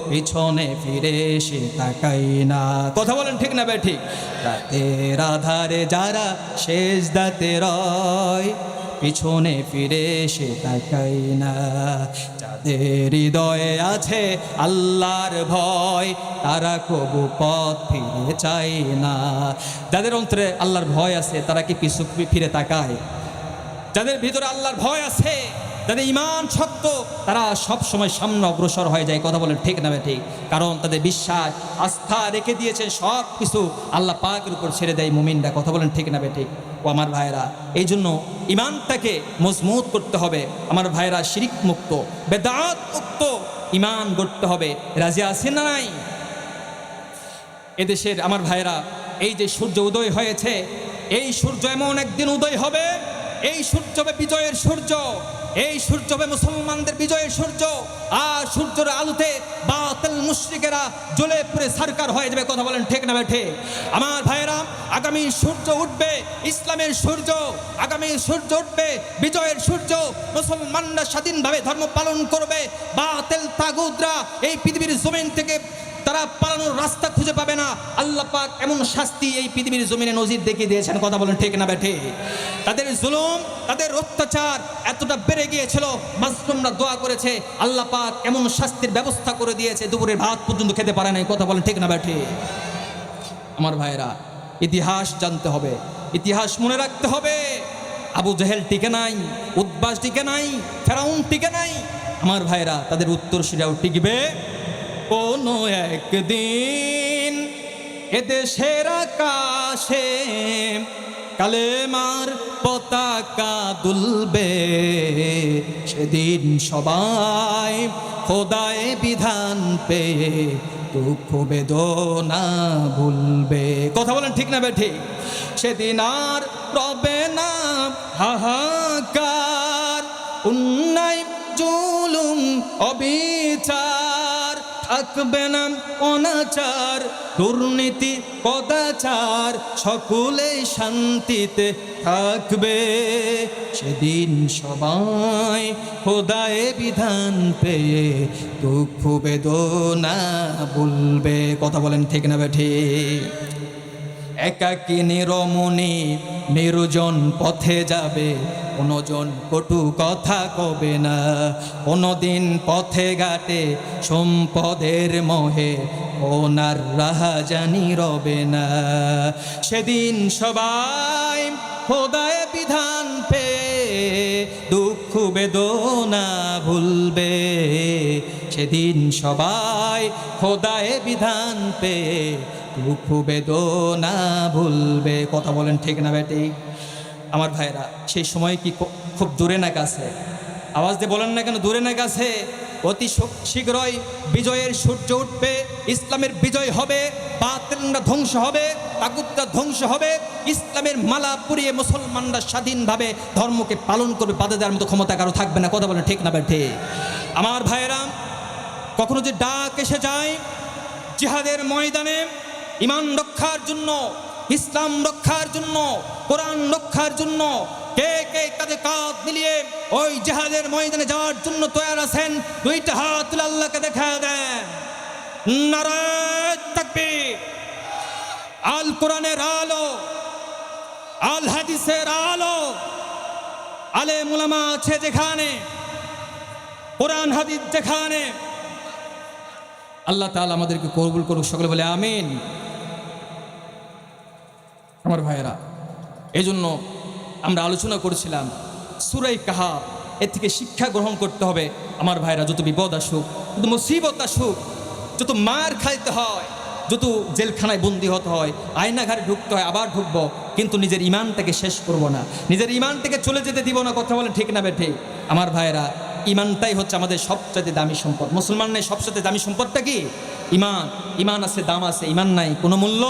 Speaker 1: পিছনে ফিরে সে তাকাই না। কথা বলেন ঠিক না বে ঠিক? রাতের আধারে যারা সেজদাতে রয়, পিছনে ফিরে সে তাকাই না। যাদের হৃদয়ে আছে আল্লাহর ভয়, তারা কবু পথ ফিরে চায় না। যাদের অন্তরে আল্লাহর ভয় আছে, তারা কি পিছু ফিরে তাকায়? যাদের ভিতরে আল্লাহর ভয় আছে, যাদের ঈমান শক্ত, তারা সব সময় সামনে অগ্রসর হয়ে যায়। কথা বলেন ঠিক না ঠিক? কারণ তাদের বিশ্বাস, আস্থা রেখে দিয়েছেন, সব কিছু আল্লাহ পাকের উপর ছেড়ে দেয় মুমিনরা। কথা বলেন ঠিক না ঠিক? ও আমার ভাইরা, এই জন্য ঈমানটাকে মজবুত করতে হবে। আমার ভাইরা, শিরিক মুক্ত, বেদাত মুক্ত ঈমান গড়তে হবে। রাজি আছেন না নাই? এদেশের আমার ভাইরা, এই যে সূর্য উদয় হয়েছে, এই সূর্য এমন একদিন উদয় হবে, এই সূর্য হবে বিজয়ের সূর্য, এই সূর্য হবে মুসলমানদের বিজয়ের সূর্য। আর সূর্যের আলোতে বাতিল মুশরিকেরা জ্বলে পুড়ে সারকার হয়ে যাবে। কথা বলেন ঠিক না ঠিক? আমার ভাইয়েরা, আগামী সূর্য উঠবে ইসলামের সূর্য, আগামী সূর্য উঠবে বিজয়ের সূর্য। মুসলমানরা স্বাধীনভাবে ধর্ম পালন করবে। বাতিল তাগুতরা এই পৃথিবীর জমিন থেকে তারা পালানোর রাস্তা খুঁজে পাবে না। আল্লাহ পাক এমন শাস্তি এই পৃথিবীর জমিনে নজির দেখিয়ে দিয়েছেন। কথা বলেন ঠিক না বেঠে? তাদের জুলুম, তাদের অত্যাচার এতটা বেড়ে গিয়েছিল, মাসলুমরা দোয়া করেছে, আল্লাহ পাক এমন শাস্তির ব্যবস্থা করে দিয়েছে, দুপুরের ভাত পর্যন্ত খেতে পারে নাই। কথা বলেন ঠিক না বেঠে? আমার ভাইরা, ইতিহাস জানতে হবে, ইতিহাস মনে রাখতে হবে। আবু জেহেল টিকে নাই, উদ্বাস টিকে নাই, ফেরাউন টিকে নাই। আমার ভাইরা, তাদের উত্তরসূরিরাও টিকবে কোনো একদিন। এদেশের আকাশে কালেমার পতাকা দুলবে, সেদিন সবাই খোদায় বিধান পেয়ে দুঃখ বেদনা ভুলবে। কথা বলেন ঠিক না ঠিক? সেদিন আর রবে না হাহাকার, অন্যায় জুলুম অবিচার, থাকবে না অনাচার, দুর্নীতি কদাচার, সকলে শান্তিতে থাকবে। সেদিন সবাই খোদায় বিধান পেয়ে দুঃখ বেদনা ভুলবে। কথা বলেন ঠিক না ঠিক? একাকিনী রমণী নির্জন পথে যাবে, কোনোজন কটু কথা কবে না। কোনোদিন পথে ঘাটে সম্পদের মোহে ওনার রাহাজানি রবে না। সেদিন সবাই খোদায় বিধান পেয়ে দুঃখ বেদনা ভুলবে। সেদিন সবাই খোদায় বিধান পেয়ে দুঃখ বেদনা ভুলবে। কথা বলেন ঠিক না বেটি? আমার ভাইরা, সেই সময় কি খুব দূরে না কাছে? আওয়াজ দিয়ে বলেন না কেন দূরে না কাছে? অতি শীঘ্রই বিজয়ের সূর্য উঠবে, ইসলামের বিজয় হবে, বাতিলরা ধ্বংস হবে, তাগুতরা ধ্বংস হবে, ইসলামের মালা পুড়িয়ে মুসলমানরা স্বাধীনভাবে ধর্মকে পালন করবে, বাধা দেওয়ার মতো ক্ষমতা কারো থাকবে না। কথা বলেন ঠিক না বেঠে? আমার ভাইয়েরা, কখনো যে ডাক এসে যায় জিহাদের ময়দানে ঈমান রক্ষার জন্য, ইসলাম রক্ষার জন্য, কোরআন রক্ষার জন্য, কে কে কাঁধে কাঁধ মিলিয়ে ওই জিহাদের ময়দানে যাওয়ার জন্য তৈরি আছেন? দুইটা হাত তুলে আল্লাহকে দেখা দেন। নারায়ে তাকবীর, আল কোরআনের আলো, আল হাদিসের আলো, আলেম উলামা আছে যেখানে, কোরআন হাদিস যেখানে, আল্লাহ তাআলা আমাদেরকে কবুল করুক, সকলে বলে আমিন। আমার ভাইয়েরা, এই জন্য আমরা আলোচনা করেছিলাম সূরা কাহাফ, এর থেকে শিক্ষা গ্রহণ করতে হবে। আমার ভাইয়েরা, যত বিপদ আসুক, যত মুসিবত আসুক, যত মার খাইতে হয়, যত জেলখানায় বন্দি হতে হয়, আয়নাঘরে ঢুকতে হয়, আবার ঢুকবো, কিন্তু নিজের ইমানটাকে শেষ করব না, নিজের ইমানটাকে চলে যেতে দিব না। কথা বলে ঠিক না বেঠে? আমার ভাইয়েরা, ইমানটাই হচ্ছে আমাদের সবচেয়ে দামি সম্পদ। মুসলমানের সবচেয়ে দামি সম্পদটা কি? ইমান। ইমান আছে, দাম আছে, ইমান নাই কোনো মূল্য।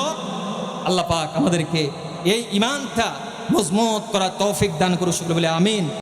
Speaker 1: আল্লাহ পাক আমাদেরকে এই ইমানটা মজবুত করার তৌফিক দান করুক, সকলে বলে আমিন।